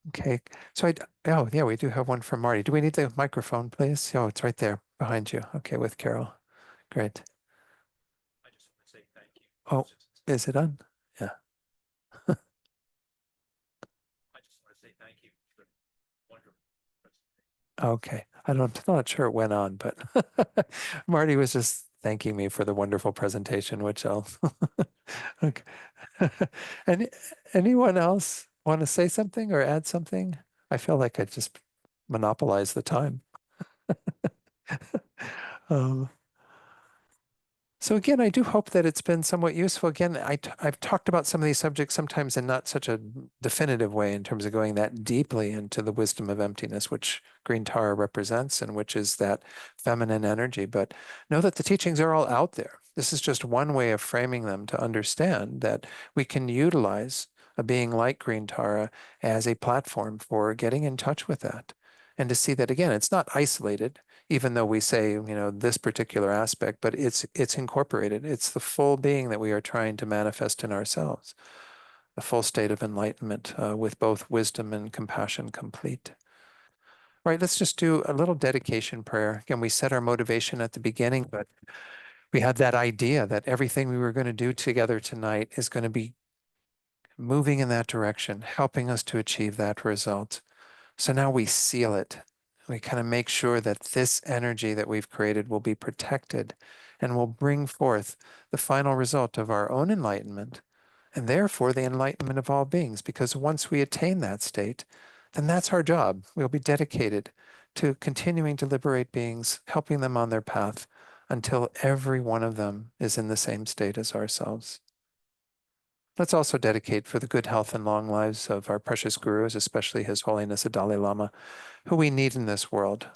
Okay, so oh yeah, we do have one from Marty. Do we need the microphone, please? Oh, it's right there behind you. Okay, with Carol. Great. I just want to say thank you. Oh, is it on? Yeah. I just want to say thank you for the wonderful presentation. Okay. I'm not sure it went on, but Marty was just thanking me for the wonderful presentation, which I'll okay. Any anyone else want to say something or add something? I feel like I just monopolized the time. Um, So again, I do hope that it's been somewhat useful. Again, I've talked about some of these subjects sometimes in not such a definitive way in terms of going that deeply into the wisdom of emptiness, which Green Tara represents and which is that feminine energy. But know that the teachings are all out there. This is just one way of framing them to understand that we can utilize a being like Green Tara as a platform for getting in touch with that. And to see that, again, it's not isolated, even though we say, this particular aspect, but it's incorporated. It's the full being that we are trying to manifest in ourselves, the full state of enlightenment with both wisdom and compassion complete. All right, let's just do a little dedication prayer. Again, we set our motivation at the beginning, but we had that idea that everything we were going to do together tonight is going to be moving in that direction, helping us to achieve that result. So now we seal it. We kind of make sure that this energy that we've created will be protected and will bring forth the final result of our own enlightenment and therefore the enlightenment of all beings. Because once we attain that state, then that's our job. We'll be dedicated to continuing to liberate beings, helping them on their path until every one of them is in the same state as ourselves. Let's also dedicate for the good health and long lives of our precious gurus, especially His Holiness the Dalai Lama, who we need in this world.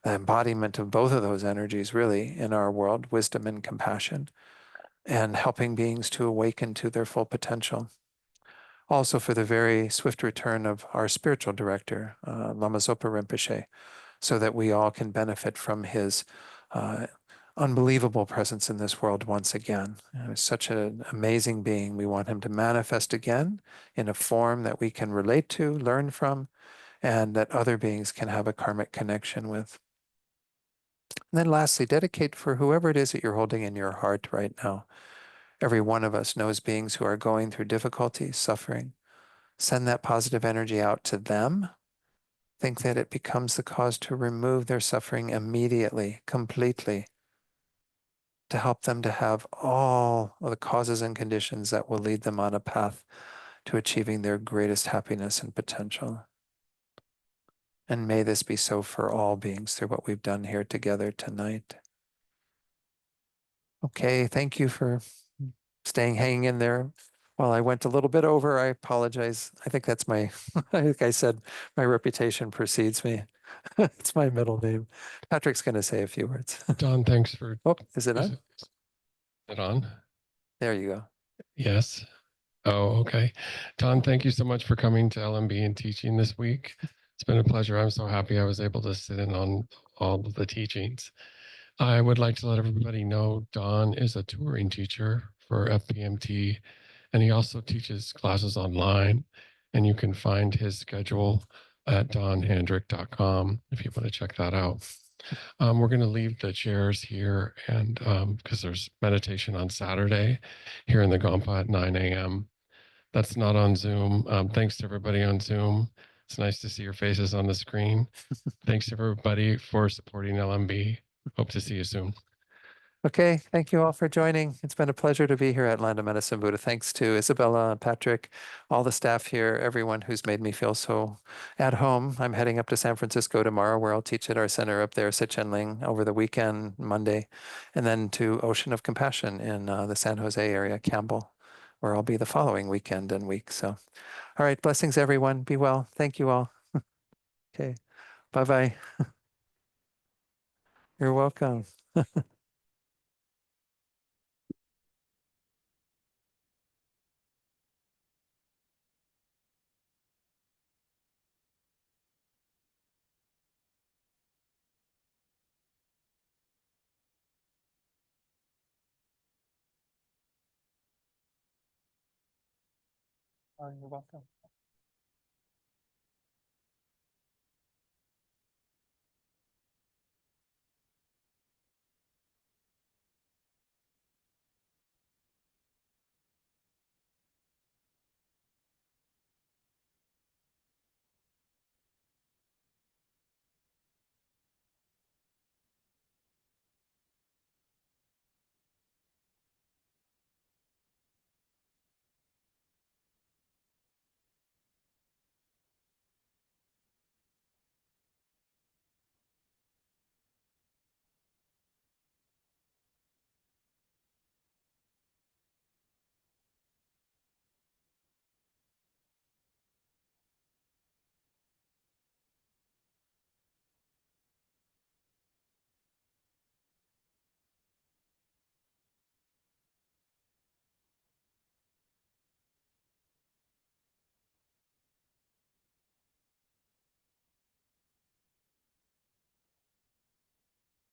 The embodiment of both of those energies, really, in our world, wisdom and compassion, and helping beings to awaken to their full potential. Also for the very swift return of our spiritual director, Lama Zopa Rinpoche, so that we all can benefit from his unbelievable presence in this world once again. He's such an amazing being. We want him to manifest again in a form that we can relate to, learn from, and that other beings can have a karmic connection with. And then lastly, dedicate for whoever it is that you're holding in your heart right now. Every one of us knows beings who are going through difficulty, suffering. Send that positive energy out to them. Think that it becomes the cause to remove their suffering immediately, completely, to help them to have all of the causes and conditions that will lead them on a path to achieving their greatest happiness and potential. And may this be so for all beings through what we've done here together tonight. Okay, thank you for hanging in there. While I went a little bit over, I apologize. I think that's I think I said my reputation precedes me. It's my middle name. Patrick's going to say a few words. Don, thanks for. Oh, is it on? Is it on? There you go. Yes. Oh, okay. Don, thank you so much for coming to LMB and teaching this week. It's been a pleasure. I'm so happy I was able to sit in on all of the teachings. I would like to let everybody know Don is a touring teacher for FPMT, and he also teaches classes online. And you can find his schedule at donhandrick.com if you want to check that out. We're going to leave the chairs here, and because there's meditation on Saturday here in the Gompa at 9 a.m. that's not on Zoom. Thanks to everybody on Zoom. It's nice to see your faces on the screen. Thanks to everybody for supporting LMB. Hope to see you soon. Okay, thank you all for joining. It's been a pleasure to be here at Land of Medicine Buddha. Thanks to Isabella and Patrick, all the staff here, everyone who's made me feel so at home. I'm heading up to San Francisco tomorrow, where I'll teach at our center up there, Sitchenling, over the weekend, Monday, and then to Ocean of Compassion in the San Jose area, Campbell, where I'll be the following weekend and week. So, all right, blessings, everyone. Be well. Thank you all. Okay, bye-bye. You're welcome. You're welcome.